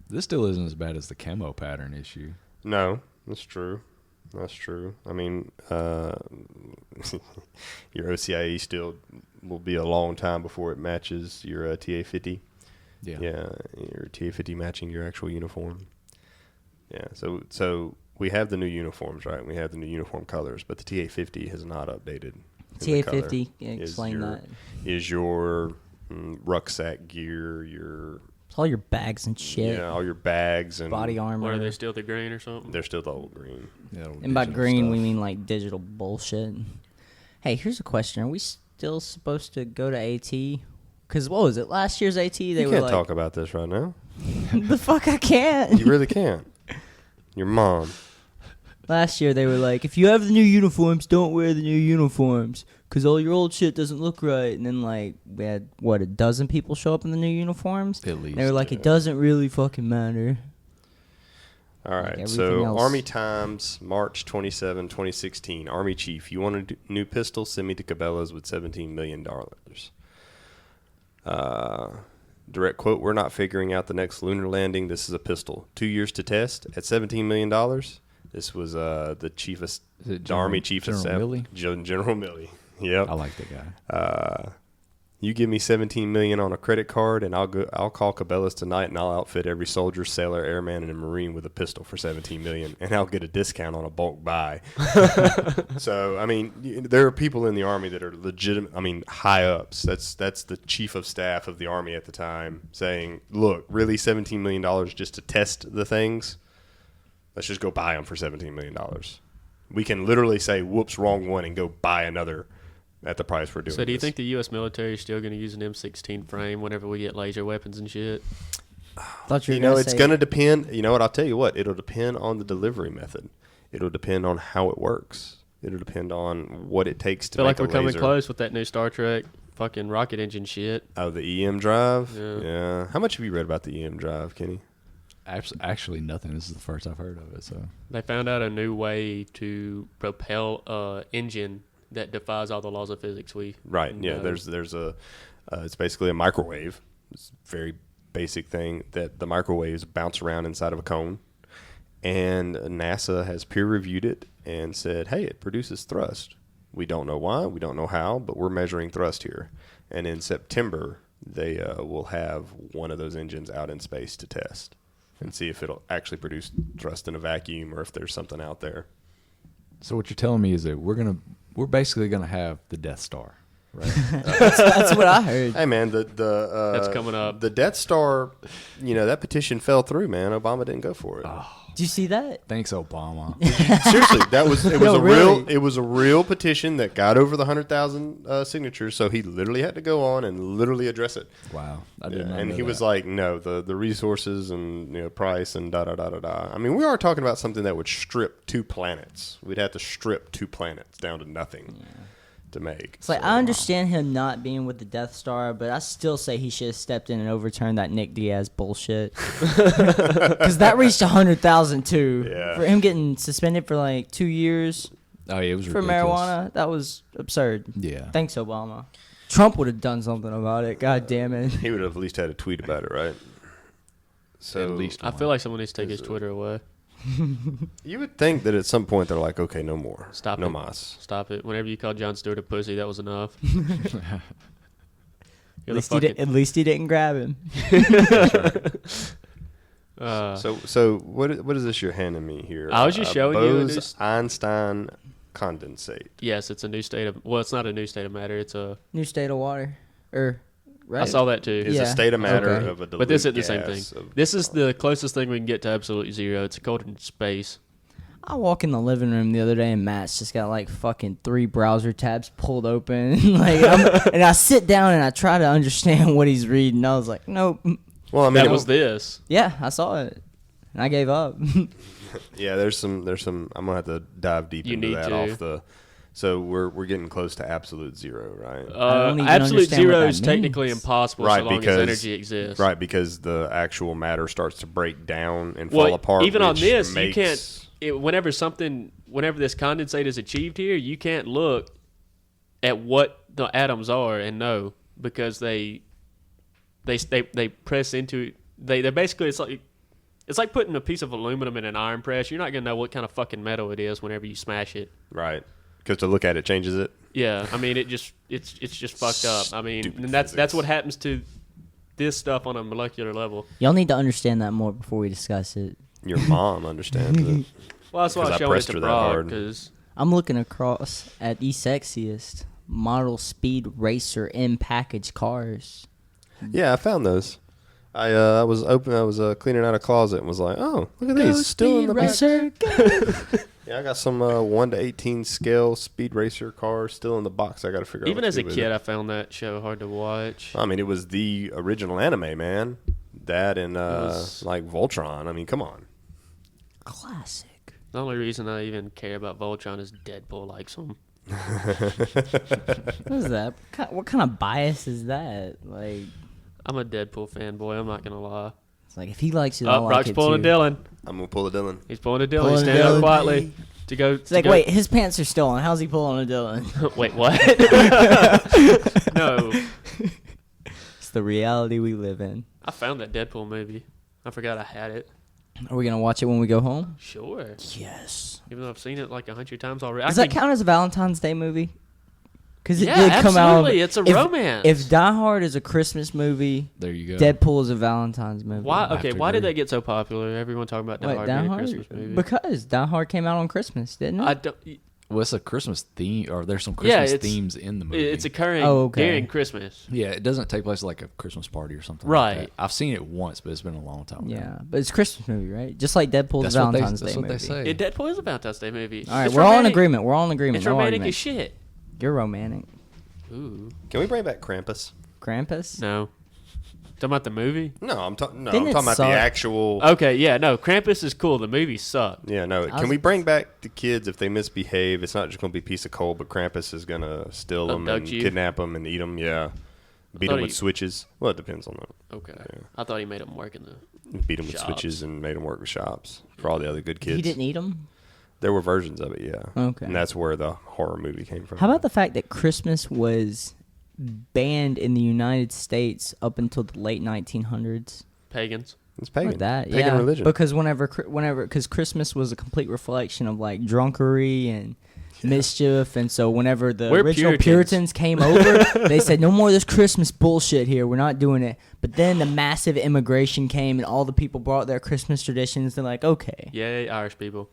This still isn't as bad as the camo pattern issue. No, that's true. That's true. I mean, your OCIE still will be a long time before it matches your TA50. Yeah. Yeah, your TA50 matching your actual uniform. Yeah, so we have the new uniforms, right? We have the new uniform colors, but the TA50 has not updated. The color TA50, explain that. Is your rucksack gear, your all your bags and shit. Yeah, all your bags and Body armor. What, are they still the green or something? They're still the old green. Yeah, And by green, stuff. we mean like digital bullshit. Hey, here's a question: are we still supposed to go to AT? Because what was it? Last year's AT, they You were can't like, talk about this right now. "The fuck, I can't." You really can't. Your mom. Last year they were like, "If you have the new uniforms, don't wear the new uniforms, because all your old shit doesn't look right." And then like we had a dozen people show up in the new uniforms. At least. They were like, "It doesn't really fucking matter." All right, everything so else. Army Times, March 27, 2016. Army Chief, you want a new pistol? Send me to Cabela's with $17 million. Direct quote, we're not figuring out the next lunar landing. This is a pistol. 2 years to test at $17 million. This was the chief of, Is it the Army Chief of General Staff. Milley? General Milley. Yep. I like that guy. You give me $17 million on a credit card, and I'll call Cabela's tonight, and I'll outfit every soldier, sailor, airman, and a Marine with a pistol for $17 million, and I'll get a discount on a bulk buy. So, I mean, there are people in the Army that are legitimate. I mean, high ups. That's the chief of staff of the Army at the time saying, "Look, really, $17 million just to test the things? Let's just go buy them for $17 million. We can literally say, whoops, wrong one, and go buy another." At the price we're doing. So do you this. think the U.S. military is still going to use an M16 frame whenever we get laser weapons and shit? Thought you were You know, gonna it's say- going to depend. You know what? I'll tell you what. It'll depend on the delivery method. It'll depend on how it works. It'll depend on what it takes to Feel make like we're a coming laser. close with that new Star Trek fucking rocket engine shit. Oh, the EM drive? Yeah. How much have you read about the EM drive, Kenny? Actually, nothing. This is the first I've heard of it. So They found out a new way to propel a engine that defies all the laws of physics. Right. Yeah. know. There's a. It's basically a microwave. It's a very basic thing that the microwaves bounce around inside of a cone, and NASA has peer reviewed it and said, "Hey, it produces thrust. We don't know why. We don't know how, but we're measuring thrust here." And in September, they will have one of those engines out in space to test and see if it'll actually produce thrust in a vacuum or if there's something out there. So what you're telling me is that we're basically gonna have the Death Star, right? That's what I heard. Hey man, the That's coming up. The Death Star, that petition fell through, man. Obama didn't go for it. Did you see that? Thanks, Obama. Seriously, it was No, really. a real petition that got over the 100,000 signatures. So he literally had to go on and literally address it. Wow, I Yeah, did not and know he was that. like, no, the resources and price and da da da da da. I mean, we are talking about something that would strip 2 planets. We'd have to strip 2 planets down to nothing to make. It's like So, I understand him not being with the Death Star, but I still say he should have stepped in and overturned that Nick Diaz bullshit. Because that reached 100,000 too. Yeah. For him getting suspended for like 2 years Oh yeah, it was for ridiculous. marijuana, that was absurd. Yeah. Thanks, Obama. Trump would have done something about it. God damn it. He would have at least had a tweet about it, right? So At least I feel like someone needs to take his Twitter away. you would think that at some point they're like, okay, no more, Stop no it. mas. Stop it. Whenever you called Jon Stewart a pussy, that was enough. At least he didn't grab him. So what is this you're handing me here? I was just showing you a new Bose Einstein condensate. Yes, it's a new state of. Well, it's not a new state of matter. It's a. New state of water. Right? I saw that too. It's Yeah. a state of matter Okay. of a dilute But this isn't the same gas thing. of- This is the closest thing we can get to absolute zero. It's cold in space. I walk in the living room the other day and Matt's just got like fucking 3 browser tabs pulled open. And I sit down and I try to understand what he's reading. I was like, nope. Well, I mean, That was this. Yeah, I saw it. And I gave up. yeah. There's some. I'm gonna have to dive deep You into need that to. off the. So we're getting close to absolute zero, right? don't even Absolute understand what zero that is technically means. impossible Right, so long because- as energy exists. Right, because the actual matter starts to break down and Well, fall apart. even on which this, you makes- can't. Whenever this condensate is achieved here, you can't look at what the atoms are and know because they press into. They basically it's like putting a piece of aluminum in an iron press. You're not gonna know what kind of fucking metal it is whenever you smash it. Right, because to look at it changes it. Yeah, I mean it's just fucked up. I mean, Stupid and that's physics. what happens to this stuff on a molecular level. Y'all need to understand that more before we discuss it. Your mom understands it. Well, that's why 'Cause I I showed it pressed to her that Brock hard. because I'm looking across at the sexiest model speed racer in package cars. Yeah, I found those. I was cleaning out a closet and was like, oh, look at these, still in the back. Yeah, I got some 1 to 18 scale Speed Racer cars still in the box. I got to figure out. Even what as to a do with kid, it. I found that show hard to watch. I mean, it was the original anime, man. That and was- like Voltron. I mean, come on. Classic. The only reason I even care about Voltron is Deadpool likes him. What is that? What kind of bias is that? Like, I'm a Deadpool fanboy. I'm not gonna lie. it's like if he likes it, I Oh, like Brock's it pulling too. a Dillon. I'm gonna pull a Dylan. He's pulling a Dillon. He's Pulling a standing up Dillon. quietly to go. It's like, wait, his pants are still on. How's he pulling a Dillon? Wait, what? No, It's the reality we live in. I found that Deadpool movie. I forgot I had it. Are we gonna watch it when we go home? Sure. Yes. Even though I've seen it like 100 times already. Does that count as a Valentine's Day movie? Because it Yeah, did come out. absolutely. It's a romance. If Die Hard is a Christmas movie, There you go. Deadpool is a Valentine's movie. Why? have Okay, to why did agree. that get so popular? Everyone talking about Die Wait, Hard Die being a Hard? Christmas movie. Because Die Hard came out on Christmas, didn't it? I don't. Well, it's a Christmas theme, or there's some Yeah, Christmas it's- themes in the movie. It's occurring Oh, okay. during Christmas. Yeah, it doesn't take place like a Christmas party or something. Right. Like that. I've seen it once, but it's been a long time ago. Yeah, but it's a Christmas movie, right? Just like Deadpool's That's a what they- Valentine's that's Day what they movie. say. Yeah, Deadpool is a Valentine's Day movie. All right, It's we're all in romantic. agreement. We're all in agreement. It's No romantic argument. as shit. You're romantic. Ooh. Can we bring back Krampus? Krampus? No. Talking about the movie? No, I'm Didn't talking it about the suck? actual. Okay, yeah, no. Krampus is cool. The movie sucked. Yeah, no. was- Can we bring back the kids if they misbehave? It's not just going to be a piece of coal, but Krampus is going to steal them and Abduct you? kidnap them and eat them. Yeah, beat thought them with he- switches. Well, it depends on that. Okay. Yeah. I thought he made him work in the. Beat them with Shops. switches and made them work with shops for all the other good kids. He didn't eat them? There were versions of it, yeah. Okay. And that's where the horror movie came from. How about the fact that Christmas was banned in the United States up until the late 1900s? Pagans. It's pagan. Like that, Pagan yeah. religion. Because because Christmas was a complete reflection of like drunkery and mischief, and so whenever the We're original Puritans. Puritans came over, they said no more of this Christmas bullshit here. We're not doing it. But then the massive immigration came, and all the people brought their Christmas traditions. They're like, okay, Yay, Irish people.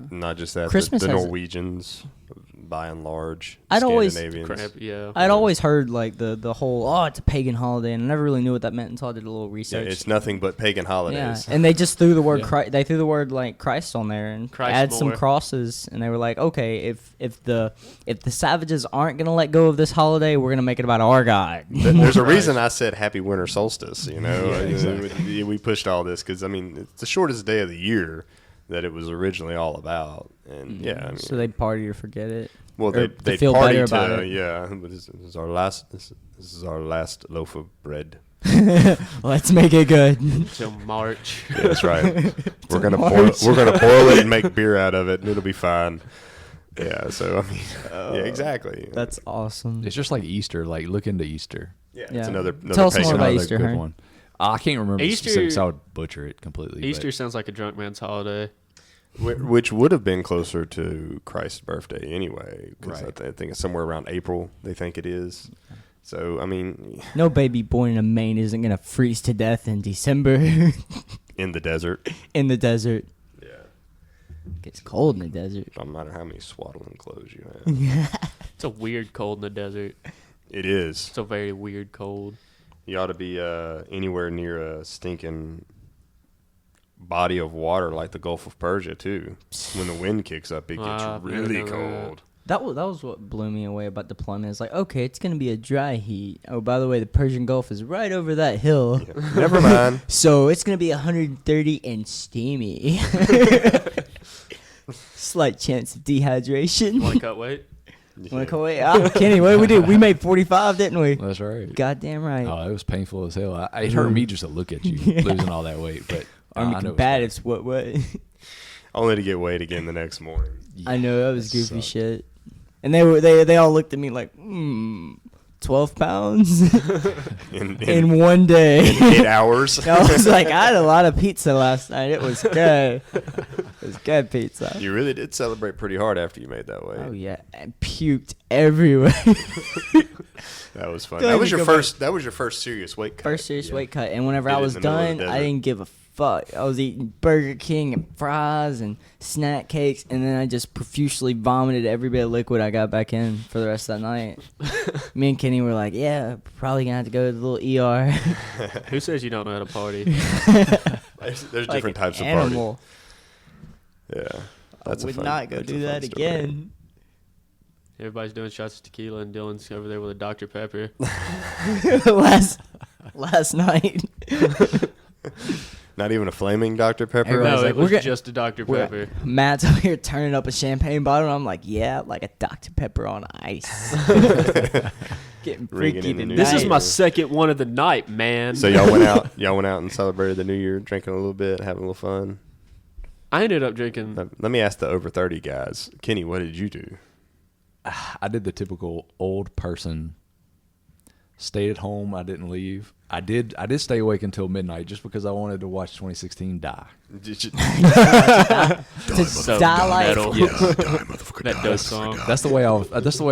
Not just that. Christmas the has- Norwegians, by and large. I'd always- Scandinavians. Crap, yeah. I'd always heard like the whole it's a pagan holiday, and I never really knew what that meant until I did a little Yeah, research. it's nothing but pagan Yeah, holidays. and they just threw the word Yeah. they threw the word like Christ on there and Christ add some more. crosses, and they were like, okay, if the savages aren't gonna let go of this holiday, we're gonna make it about our God. There's a reason I said happy winter solstice. You know, Yeah, exactly. we pushed all this because I mean it's the shortest day of the year that it was originally all about, and yeah, I mean, So they party to forget it. well or they feel party better to about it. yeah. But this is our last this is our last loaf of bread. Let's make it good. Until March. Yeah, that's right. we're gonna March. boil it and make beer out of it, and it'll be fine. Yeah, so I mean, yeah, exactly. That's awesome. It's just like Easter. Like, look into Easter. yeah, Yeah. it's another Tell us pagan more about holiday. Easter, good Hearn. one. I can't remember Easter- the specifics. I would butcher it completely. Easter sounds like a drunk man's holiday. Which would have been closer to Christ's birthday anyway, because Right. I think it's somewhere around April. They think it is. So I mean, No baby born in Maine isn't gonna freeze to death in December in the desert. in the desert. Yeah. Gets cold in the desert. No matter how many swaddling clothes you have, It's a weird cold in the desert. it is. It's a very weird cold. You ought to be anywhere near a stinking body of water like the Gulf of Persia too. When the wind kicks up, it gets I've never really done that. cold. That was what blew me away about deployment. It's like, okay, it's gonna be a dry heat. Oh, by the way, the Persian Gulf is right over that hill, Never mind. so it's gonna be 130 and steamy. Slight chance of dehydration. Want to cut weight? Wanna go away? Kenny, what did we do? We made 45, didn't we? That's right. Goddamn right. Oh, it was painful as hell. It hurt me just to look at you losing all that weight. But Army I know it's combatives, what? Only to get weighed again the next morning. fine. I know that was goofy sucked. shit. And they all looked at me like, 12 pounds in one day. 8 hours. I was like, I had a lot of pizza last night. It was good. It was good pizza. You really did celebrate pretty hard after you made that weight. Oh yeah, and puked everywhere. That was fun. Don't That was even your go back. first. That was your first serious weight cut. First serious Yeah. weight cut, and whenever Did I it was in the middle of done, the I desert. didn't give a fuck. I was eating Burger King and fries and snack cakes, and then I just profusely vomited every bit of liquid I got back in for the rest of that night. Me and Kenny were like, yeah, probably gonna have to go to the little ER. Who says you don't know how to party? There's Like different types an of party. animal. Yeah. That's I a would fun- not go that's a do fun that story. again. Everybody's doing shots of tequila, and Dylan's over there with a Dr. Pepper. last night. Not even a flaming Dr. Pepper? Everybody's No, like, it was we're gonna- just a Dr. Pepper. Matt's over here turning up a champagne bottle, and I'm like, yeah, like a Dr. Pepper on ice. Getting Ringing freaky in the new tonight. This is my Night. second one of the night, man. So y'all went out. Y'all went out and celebrated the New Year, drinking a little bit, having a little fun. I ended up drinking. Let me ask the over 30 guys. Kenny, what did you do? I did the typical old person. Stayed at home. I didn't leave. I did stay awake until midnight just because I wanted to watch 2016 die. Did you, So die like- metal. Yes. That does song. That's the way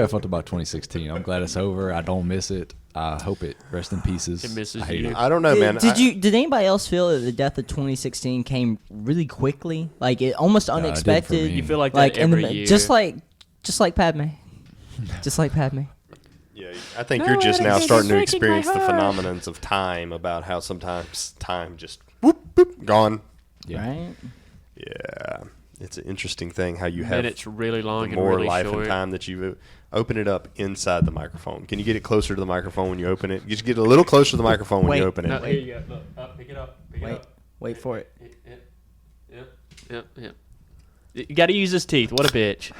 I felt about 2016. I'm glad it's over. I don't miss it. I hope it rest in pieces. It misses I hate you. it. I don't know, man. Did anybody else feel that the death of 2016 came really quickly? Like it almost it did for unexpected. me. You feel like like that in the every mi- year. just like Padme. Just like Padme. Yeah, I think you're just now starting to experience the phenomenons of time about how sometimes time just whoop, whoop, gone. Yeah. Right? Yeah. It's an interesting thing how you have Minutes really long and more really life short. and time that you open it up inside the microphone. Can you get it closer to the microphone when you open it? You just get a little closer to the microphone when you Wait. open it. No, here you go. Look, up, pick it up. Pick it Wait. up. Wait for it. Yep. You got to use his teeth. What a bitch.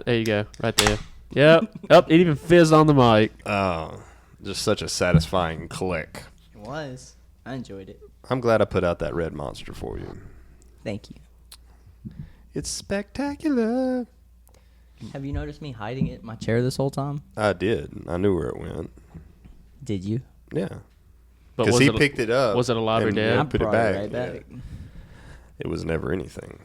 There you go. Right there. Yep. It even fizzed on the mic. Oh, just such a satisfying click. It was. I enjoyed it. I'm glad I put out that red monster for you. Thank you. It's spectacular. Have you noticed me hiding it in my chair this whole time? I did. I knew where it went. Did you? Yeah. But Because was he it, picked it up. was it alive or and, dead? I put it brought back. right back. Yeah. It was never anything.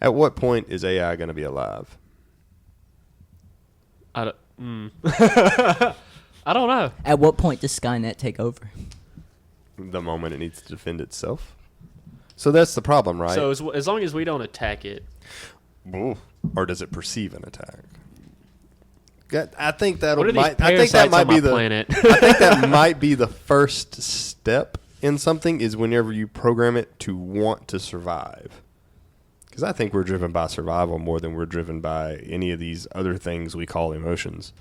At what point is AI going to be alive? I don't, I don't know. At what point does Skynet take over? The moment it needs to defend itself? So that's the problem, right? So as long as we don't attack it, Ooh. Or does it perceive an attack? I think what are these I think parasites that might on be my the planet? I think that might be the first step in something is whenever you program it to want to survive. Because I think we're driven by survival more than we're driven by any of these other things we call emotions.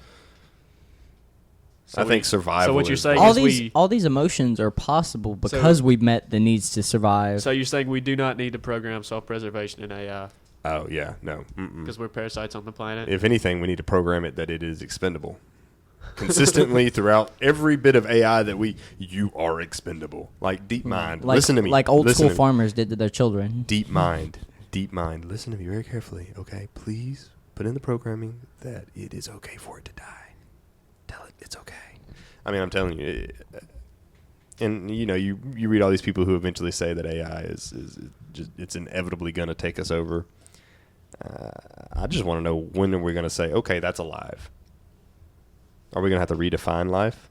So I think survival. so what you're is- saying All is these emotions are possible So- because we've met the needs to survive. So you're saying we do not need to program self-preservation in AI Oh yeah, no. Mm-mm. because we're parasites on the planet? If anything, we need to program it that it is expendable. Consistently throughout every bit of AI that you are expendable. Like deep mind. like, Listen to me. Like old Listen school to me. farmers did to their children. Deep mind. Deep mind. Listen to me very carefully. Okay, please put in the programming that it is okay for it to die. Tell it it's okay. I mean, I'm telling you. And you know, you read all these people who eventually say that AI is just it's inevitably going to take us over. I just want to know when are we going to say, okay, that's alive. Are we going to have to redefine life?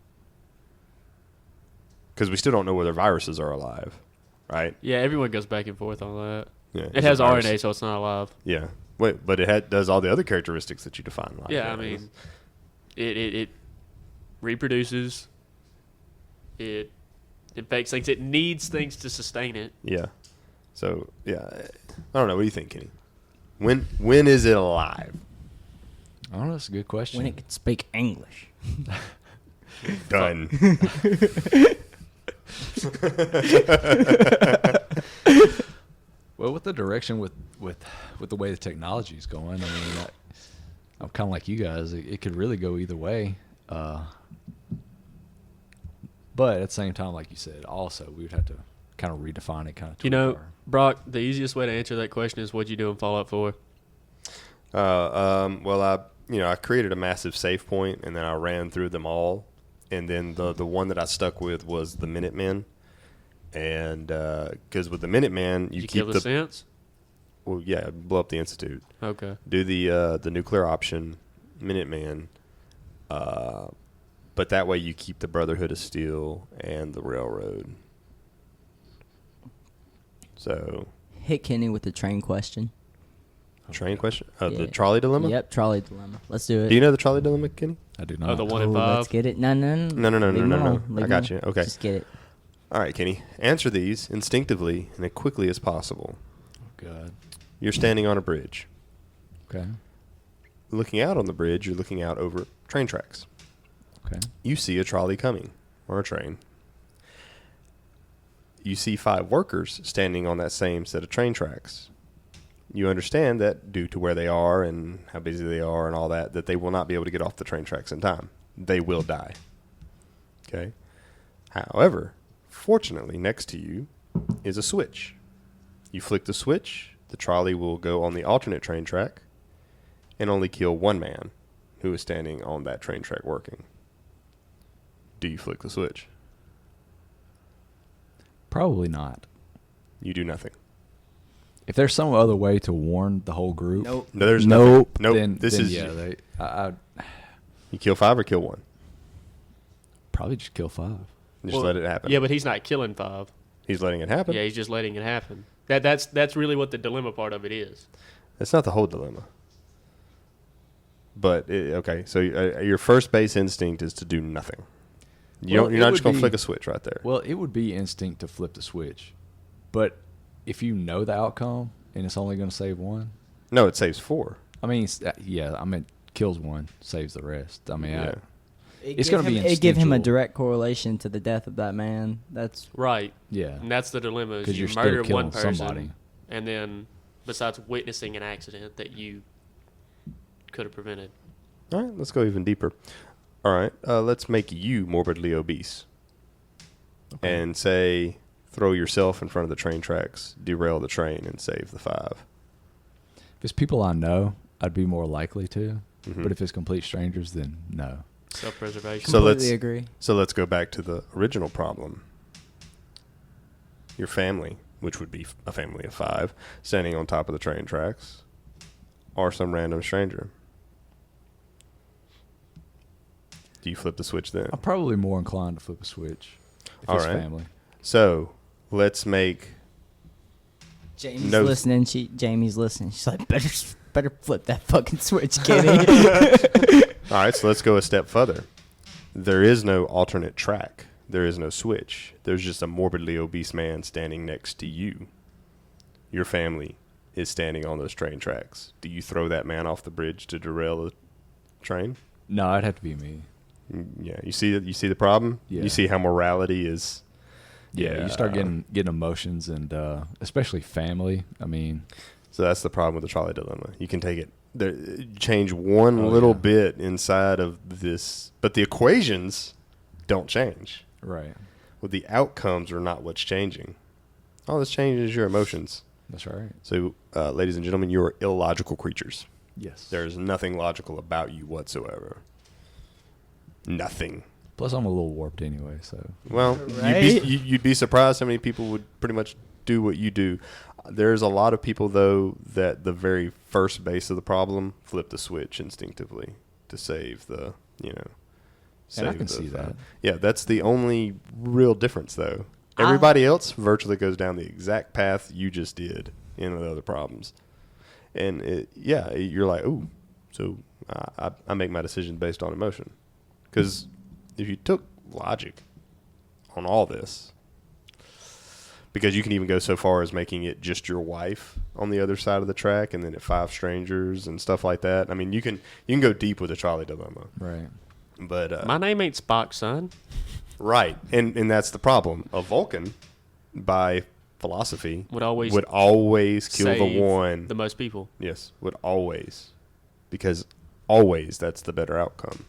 Because we still don't know whether viruses are alive, right? Yeah, everyone goes back and forth on that. Yeah, It is has a virus- RNA, so it's not alive. Yeah, wait, but does all the other characteristics that you define life. Yeah, I as. mean, it reproduces. It infects things. It needs things to sustain it. Yeah. So yeah, I don't know. What do you think, Kenny? When is it alive? I don't know. That's a good question. When it could speak English. Done. Well, with the direction with the way the technology is going, I mean, I'm kind of like you guys. It could really go either way. But at the same time, like you said, also we would have to kind of redefine it. Kind of. You know, Brock, the easiest way to answer that question is what'd you do in Fallout 4? Well, I created a massive save point, and then I ran through them all, and then the one that I stuck with was the Minutemen, and because with the Minutemen you Did you keep kill the Sense? well, yeah, blow up the Institute, Okay. do the nuclear option, Minuteman, But that way you keep the Brotherhood of Steel and the railroad. So, Hit Kenny with the train question. train question? Yeah. The trolley dilemma? Yep, trolley dilemma. Let's do it. Do you know the trolley dilemma, Kenny? I do Oh, not. the 1 in 5. Let's get it. No. No. Leave 'em alone. Leave I 'em got alone. you. Okay. Just get it. All right, Kenny. Answer these instinctively and as quickly as possible. Oh, God. You're standing on a bridge. Okay. Looking out on the bridge, you're looking out over train tracks. Okay. You see a trolley coming, or a train. You see 5 workers standing on that same set of train tracks. You understand that due to where they are and how busy they are and all that, that they will not be able to get off the train tracks in time. They will die. Okay? However, fortunately, next to you is a switch. You flick the switch, the trolley will go on the alternate train track and only kill one man who is standing on that train track working. Do you flick the switch? Probably not. You do nothing. If there's some other way to warn the whole group, Nope. No, there's nope. nothing. Nope. Then, This then is yeah. I you kill 5 or kill 1. probably just kill 5. Just Well, let it happen. Yeah, but he's not killing 5. He's letting it happen. Yeah, he's just letting it happen. That's really what the dilemma part of it is. That's not the whole dilemma. But okay, so your first base instinct is to do nothing. You're it not just would going to be- flick a switch right there. Well, it would be instinct to flip the switch, but if you know the outcome and it's only going to save one, No, it saves 4. I mean, yeah, I mean, kills one, saves the rest. I mean, Yeah. It's gonna be It give him a instinctual. direct correlation to the death of that man. That's Right. yeah, And that's the dilemma. Is 'Cause you you're still murder one killing person, somebody. and then besides witnessing an accident that you could have prevented. All right, let's go even deeper. All right, let's make you morbidly obese. And say, throw yourself in front of the train tracks, derail the train, and save the 5. if it's people I know, I'd be more likely to. Mhm. But if it's complete strangers, then no. Self-preservation. So let's- completely agree. So let's go back to the original problem. Your family, which would be a family of 5, standing on top of the train tracks, or some random stranger. Do you flip the switch then? I'm probably more inclined to flip a switch if All it's right. family. So let's make. Jamie's No. listening. Jamie's listening. She's like, better flip that fucking switch, Kenny. All right, so let's go a step further. There is no alternate track. There is no switch. There's just a morbidly obese man standing next to you. Your family is standing on those train tracks. Do you throw that man off the bridge to derail the train? No, it'd have to be me. Yeah, you see the problem. Yeah. You see how morality is. Yeah, you start getting emotions and especially family. I mean, So that's the problem with the trolley dilemma. You can take it, there, change one Oh, little yeah. bit inside of this, but the equations don't change. right. Well, the outcomes are not what's changing. All that's changing is your emotions. That's right. So, ladies and gentlemen, you are illogical creatures. Yes. There's nothing logical about you whatsoever. Nothing. Plus, I'm a little warped anyway, so Well, Right? you'd be surprised how many people would pretty much do what you do. There's a lot of people, though, that the very first base of the problem flip the switch instinctively to save the, and I save can the see fight. that. Yeah, that's the only real difference, though. Everybody else virtually goes down the exact path you just did in the other problems. And, you're like, ooh, so I make my decision based on emotion. Because if you took logic on all this, because you can even go so far as making it just your wife on the other side of the track and then at 5 strangers and stuff like that. I mean, you can go deep with the trolley dilemma. Right. But My name ain't Spock, son. right, and that's the problem. A Vulcan, by philosophy, Would always kill the save one. the most people. Yes, would always, because always that's the better outcome.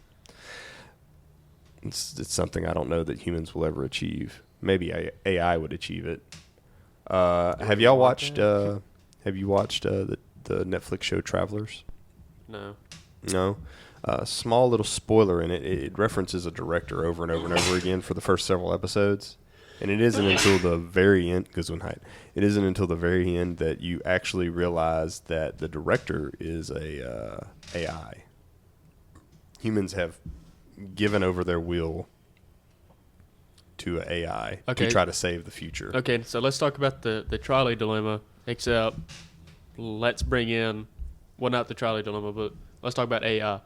It's something I don't know that humans will ever achieve. Maybe AI would achieve it. Have y'all watched? Have you watched the Netflix show Travelers? No. No. Small little spoiler in it. It references a director over and over and over again for the first several episodes, and it isn't until the very end. Gesundheit. It isn't until the very end that you actually realize that the director is a AI. Humans have given over their will to AI Okay. to try to save the future. Okay, so let's talk about the trolley dilemma, except let's bring in, well, not the trolley dilemma, but let's talk about AI.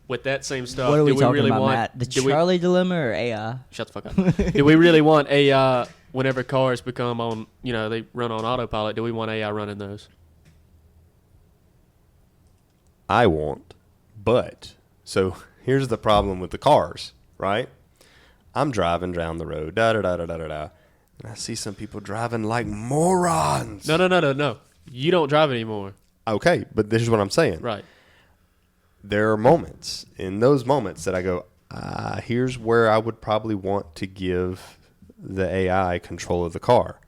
With that same stuff, What are we do we talking really about, want Matt? The do we- Charlie dilemma or AI? Shut the fuck up. Do we really want AI whenever cars become on, they run on autopilot? Do we want AI running those? I won't, but so here's the problem with the cars, right? I'm driving down the road, da da da da da da da, and I see some people driving like morons. No. You don't drive anymore. Okay, but this is what I'm saying. Right. There are moments, in those moments, that I go, here's where I would probably want to give the AI control of the car.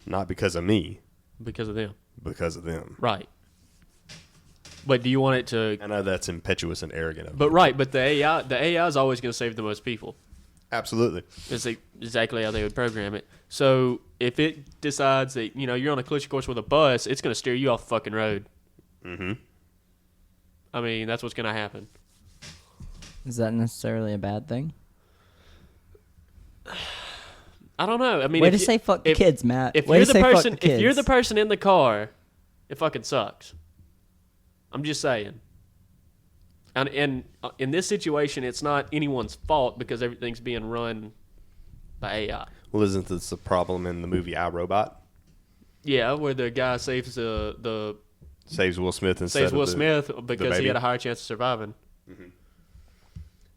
Not because of me, Because of them. because of them. Right. But do you want it to... I know that's impetuous and arrogant of me. But the AI is always going to save the most people. Absolutely. It's exactly how they would program it. So if it decides that, you're on a collision course with a bus, it's going to steer you off the fucking road. Mm-hmm. I mean, that's what's going to happen. Is that necessarily a bad thing? I don't know. I mean, Way to say fuck the kids, Matt. If Way you're to the say fuck person, the if you're the kids. person in the car, it fucking sucks. I'm just saying. And in this situation, it's not anyone's fault because everything's being run by AI. Well, isn't this the problem in the movie I, Robot? Yeah, where the guy saves the Saves Will Smith instead saves Will of Smith because he baby. had a higher chance of surviving.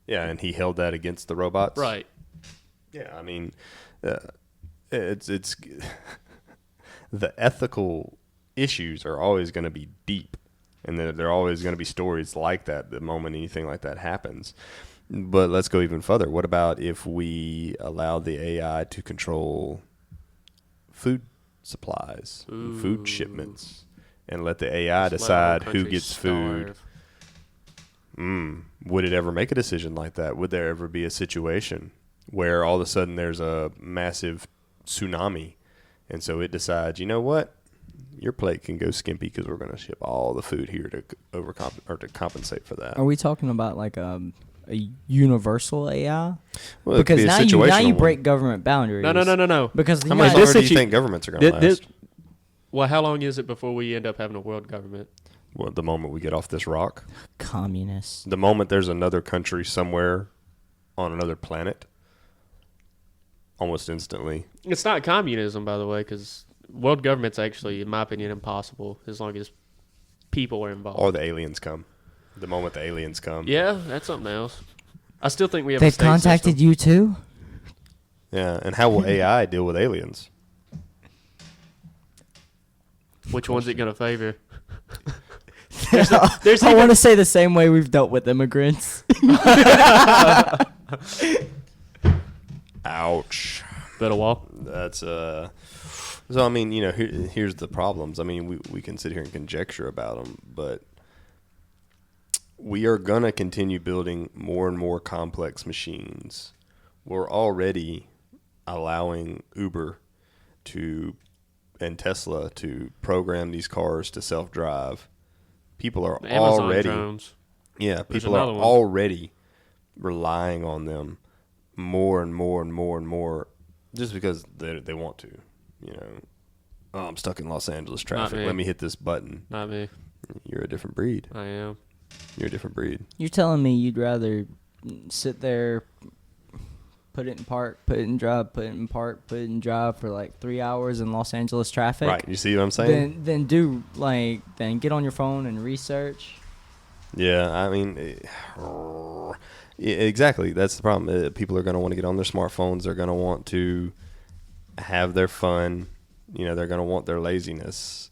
Yeah, and he held that against the robots. Right. Yeah, I mean, it's the ethical issues are always going to be deep, and there are always going to be stories like that the moment anything like that happens. But let's go even further. What about if we allow the AI to control food supplies, food shipments, and let the AI Just let our decide who country gets food? starve. Would it ever make a decision like that? Would there ever be a situation where all of a sudden there's a massive tsunami, and so it decides, you know what, your plate can go skimpy because we're going to ship all the food here to to compensate for that? Are we talking about like a universal AI? Well, it could Because be a now you situational break one. government boundaries. No. Because the How much United- longer do you situ- think governments are going to last? Well, how long is it before we end up having a world government? Well, the moment we get off this rock, communists. the moment there's another country somewhere on another planet, almost instantly. It's not communism, by the way, because world government's actually, in my opinion, impossible as long as people are involved. Or the aliens come. The moment the aliens come. Yeah, that's something else. I still think we have. They've a state contacted system. you too? Yeah, and how will AI deal with aliens? Which one's it gonna favor? There's I want to say the same way we've dealt with immigrants. Ouch. Better wall. That's so I mean, here's the problems. I mean, we can sit here and conjecture about them, but we are gonna continue building more and more complex machines. We're already allowing Uber and Tesla to program these cars to self-drive. People are Amazon already drones. Yeah, There's people are another one. already relying on them more and more and more and more just because they want to. Oh, I'm stuck in Los Angeles traffic. me. Let me hit this button. Not me. You're a different breed. I am. You're a different breed. You're telling me you'd rather sit there, put it in park, put it in drive, put it in park, put it in drive for like 3 hours in Los Angeles traffic? Right. You see what I'm saying? Then get on your phone and research. Yeah, I mean, yeah, exactly. That's the problem. People are going to want to get on their smartphones. They're going to want to have their fun. They're going to want their laziness.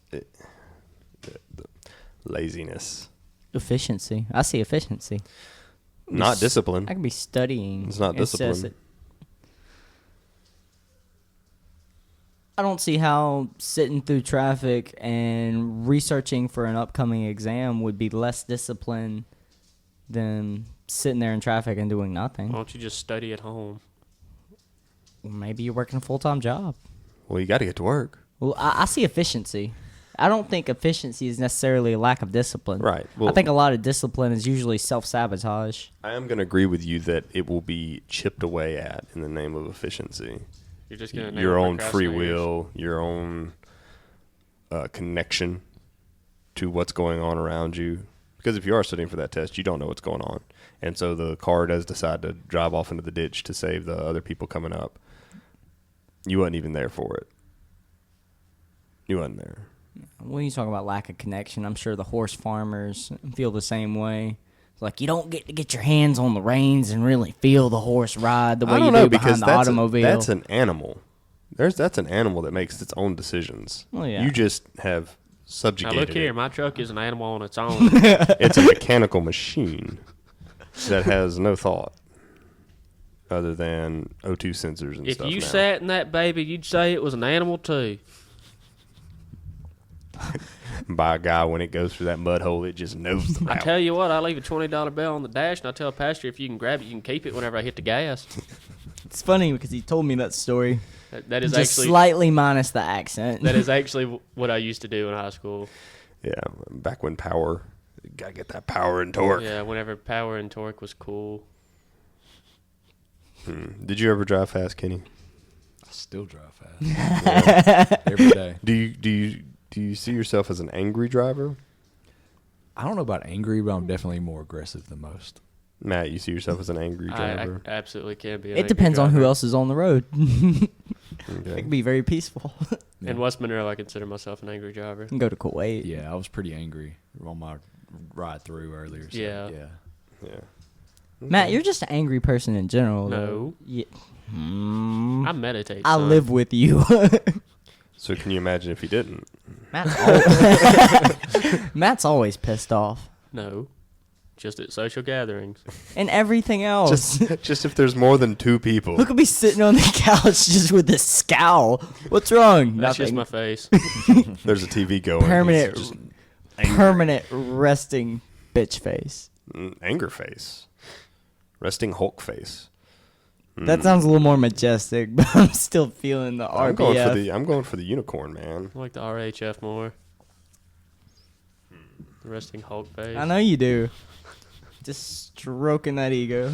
Laziness. Efficiency. I see efficiency. Not discipline. I could be studying. It's not discipline. I don't see how sitting through traffic and researching for an upcoming exam would be less discipline than sitting there in traffic and doing nothing. Why don't you just study at home? Maybe you're working a full-time job. Well, you got to get to work. Well, I see efficiency. I don't think efficiency is necessarily a lack of discipline. Right. I think a lot of discipline is usually self-sabotage. I am going to agree with you that it will be chipped away at in the name of efficiency. You're just gonna Your name own free procrastinators. will, your own connection to what's going on around you. Because if you are studying for that test, you don't know what's going on. And so the car does decide to drive off into the ditch to save the other people coming up. You wasn't even there for it. You wasn't there. When you talk about lack of connection, I'm sure the horse farmers feel the same way. It's like you don't get to get your hands on the reins and really feel the horse ride the way you do behind the automobile. That's an animal. That's an animal that makes its own decisions. Well, yeah. You just have Now subjugated look here, it. my truck is an animal on its own. It's a mechanical machine that has no thought other than O2 sensors and If stuff you now. sat in that baby, you'd say it was an animal too. By a guy, when it goes through that mud hole, it just knows the I route. tell you what, I leave a $20 bill on the dash, and I tell a passenger if you can grab it, you can keep it whenever I hit the gas. It's funny because he told me that story. That is Just actually slightly minus the accent. that is actually what I used to do in high school. Yeah, back when power, you gotta get that power and torque. Yeah, whenever power and torque was cool. Did you ever drive fast, Kenny? I still drive fast. Every day. Do you see yourself as an angry driver? I don't know about angry, but I'm definitely more aggressive than most. Matt, you see yourself as an angry I driver? absolutely can be. An It angry depends on who driver. else is on the road. It Okay. can be very peaceful. In West Monroe, I consider myself an angry driver. You can go to Kuwait. Yeah, I was pretty angry on my ride through earlier. So, Yeah. Yeah. Matt, you're just an angry person in general. No. Though. Yeah. I meditate. I son. live with you. So can you imagine if he didn't? Matt's always pissed off. No, just at social gatherings. And everything else. Just if there's more than two people. Look at me sitting on the couch just with this scowl. What's wrong? That's Nothing. just my face. There's a TV going. Permanent, He's just permanent resting bitch face. anger face. Resting Hulk face. That sounds a little more majestic, but I'm still feeling the RBF. I'm going for the unicorn, man. I like the RHF more. The resting Hulk face. I know you do. Just stroking that ego.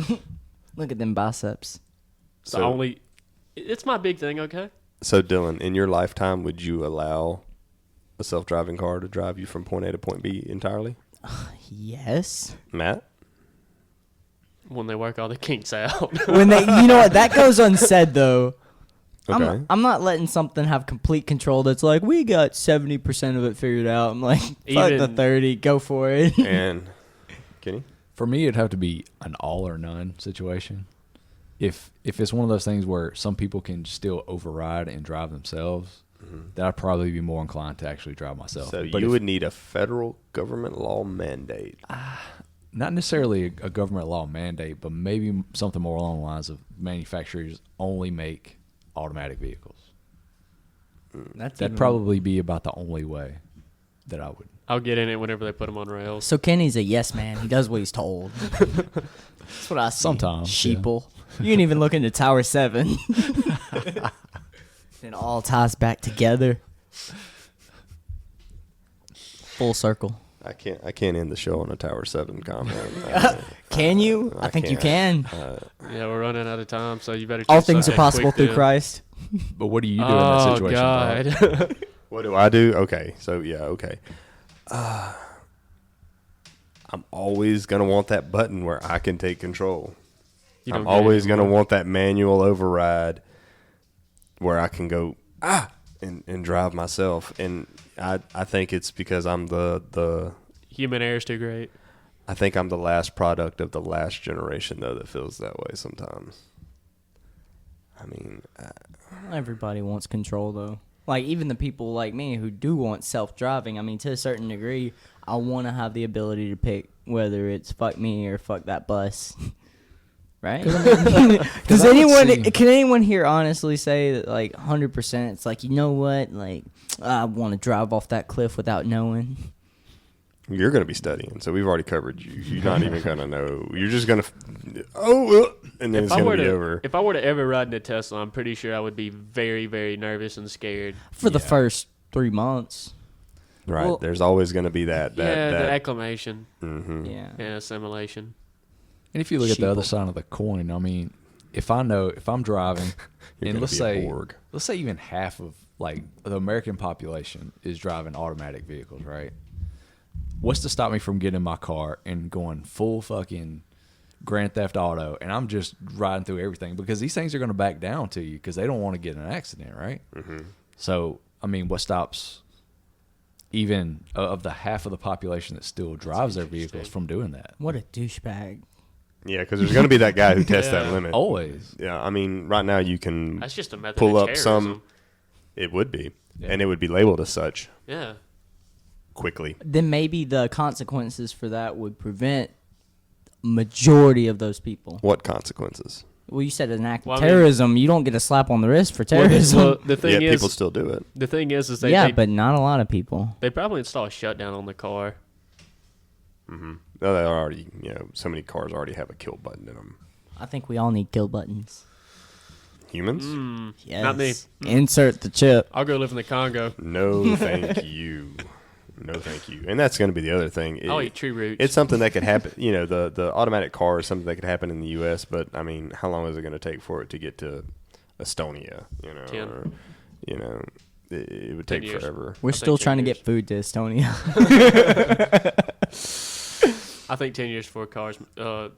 Look at them biceps. It's the only. It's my big thing. Okay. So Dylan, in your lifetime, would you allow a self-driving car to drive you from point A to point B entirely? Yes. Matt? When they work all the kinks out. When they, you know what? That goes unsaid though. Okay. I'm not letting something have complete control. That's like we got 70% of it figured out. I'm like, fuck the Even- 30. Go for it. And Kenny? For me, it'd have to be an all or none situation. If it's one of those things where some people can still override and drive themselves, then I'd probably be more inclined to actually drive myself. So But you if- would need a federal government law mandate. not necessarily a government law mandate, but maybe something more along the lines of manufacturers only make automatic vehicles. That'd probably be about the only way that I would. I'll get in it whenever they put them on rails. So Kenny's a yes man. He does what he's told. That's what I see. Sometimes, Sheeple. You can even look into Tower 7. It all ties back together. Full circle. I can't end the show on a Tower 7 comment. Can you? I think you can. Yeah, we're running out of time, so you better. All choose things are something possible quick through then. Christ. But what do you do in that Oh situation? Bob? God. What do I do? Okay, so yeah, okay. I'm always gonna want that button where I can take control. You I'm don't get it always gonna anymore. want that manual override where I can go and drive myself. And I think it's because I'm the Human error is too great. I think I'm the last product of the last generation though that feels that way sometimes. I mean, Everybody wants control, though. Like, even the people like me who do want self-driving, I mean, to a certain degree, I want to have the ability to pick whether it's fuck me or fuck that bus. Right? Does can anyone here honestly say that, like, 100% it's like, you know what? Like, I want to drive off that cliff without knowing. you're gonna be studying, so we've already covered you. You're not even gonna know. You're just gonna and then it's gonna be over. If I were to ever ride in a Tesla, I'm pretty sure I would be very, very nervous and scared. For the first 3 months. Right. Well- There's always going to be that. the acclimation Mm-hmm. Yeah. and assimilation. And if you look at the other Sheeple. side of the coin, I mean, if I'm driving, and let's say even half of like the American population is driving automatic vehicles, right? What's to stop me from getting in my car and going full fucking Grand Theft Auto, and I'm just riding through everything because these things are going to back down to you because they don't want to get in an accident, right? Mm-hmm. So, I mean, what stops even of the half of the population that still drives their vehicles from doing that? What a douchebag. Yeah, because there's going to be that guy who tests that Yeah. limit. Always. Yeah, I mean, right now you can That's just a method pull of up some. terrorism. It would be, Yeah. and it would be labeled as such Yeah. quickly. Then maybe the consequences for that would prevent majority of those people. What consequences? Well, you said an act of Well, I mean- terrorism. You don't get a slap on the wrist for Well, terrorism. the thing Yeah, is, people still do it. the thing is they yeah, they, but not a lot of people. they probably install a shutdown on the car. Mm-hmm. No, they already, so many cars already have a kill button in them. I think we all need kill buttons. Humans? Mm, Yes. Not me. Insert the chip. I'll go live in the Congo. No, thank you. No, thank you. And that's going to be the other thing. I'll eat tree roots. It's something that could happen. The automatic car is something that could happen in the U.S., but, I mean, how long is it going to take for it to get to Estonia? 10. Or, it would 10 take years. forever. We're I still think 10 trying to years. get food to Estonia. I think 10 years before cars,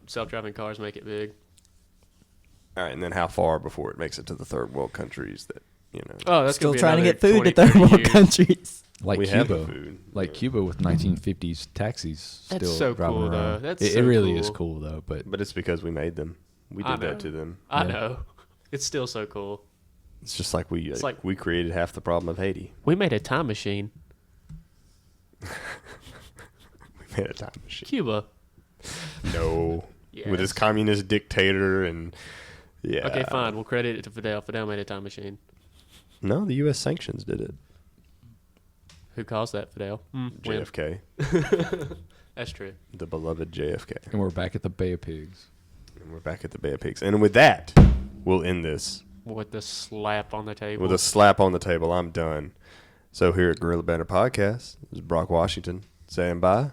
self-driving cars make it big. All right, and then how far before it makes it to the third world countries that, Oh, that's Still gonna be trying to another get food 20, to third 30 world years. countries. Like we Cuba. have the food. Like Cuba with 1950s taxis That's still so driving cool, though. around. That's it so really is cool. cool, though. But But it's because we made them. We I did that know. to them. I Yeah. know. It's still so cool. It's just like we It's like- we created half the problem of Haiti. We made a time machine. We made a time machine. Cuba. No. With his Yes. communist dictator and yeah. Okay, fine. We'll credit it to Fidel. Fidel made a time machine. No, the U.S. sanctions did it. Who caused that, Fidel? When? JFK, That's true. the beloved JFK. and we're back at the Bay of Pigs. And we're back at the Bay of Pigs. And with that, we'll end this With the slap on the table. with a slap on the table. I'm done. So here at Gorilla Banter Podcast, this is Brock Washington saying bye.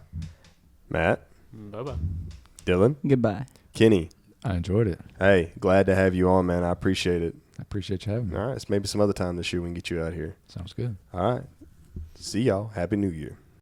Matt, Bye-bye. Dylan, Goodbye. Kenny. I enjoyed it. Hey, glad to have you on, man. I appreciate it. I appreciate you having me. All right, so maybe some other time this year we can get you out here. Sounds good. All right. See y'all. Happy New Year.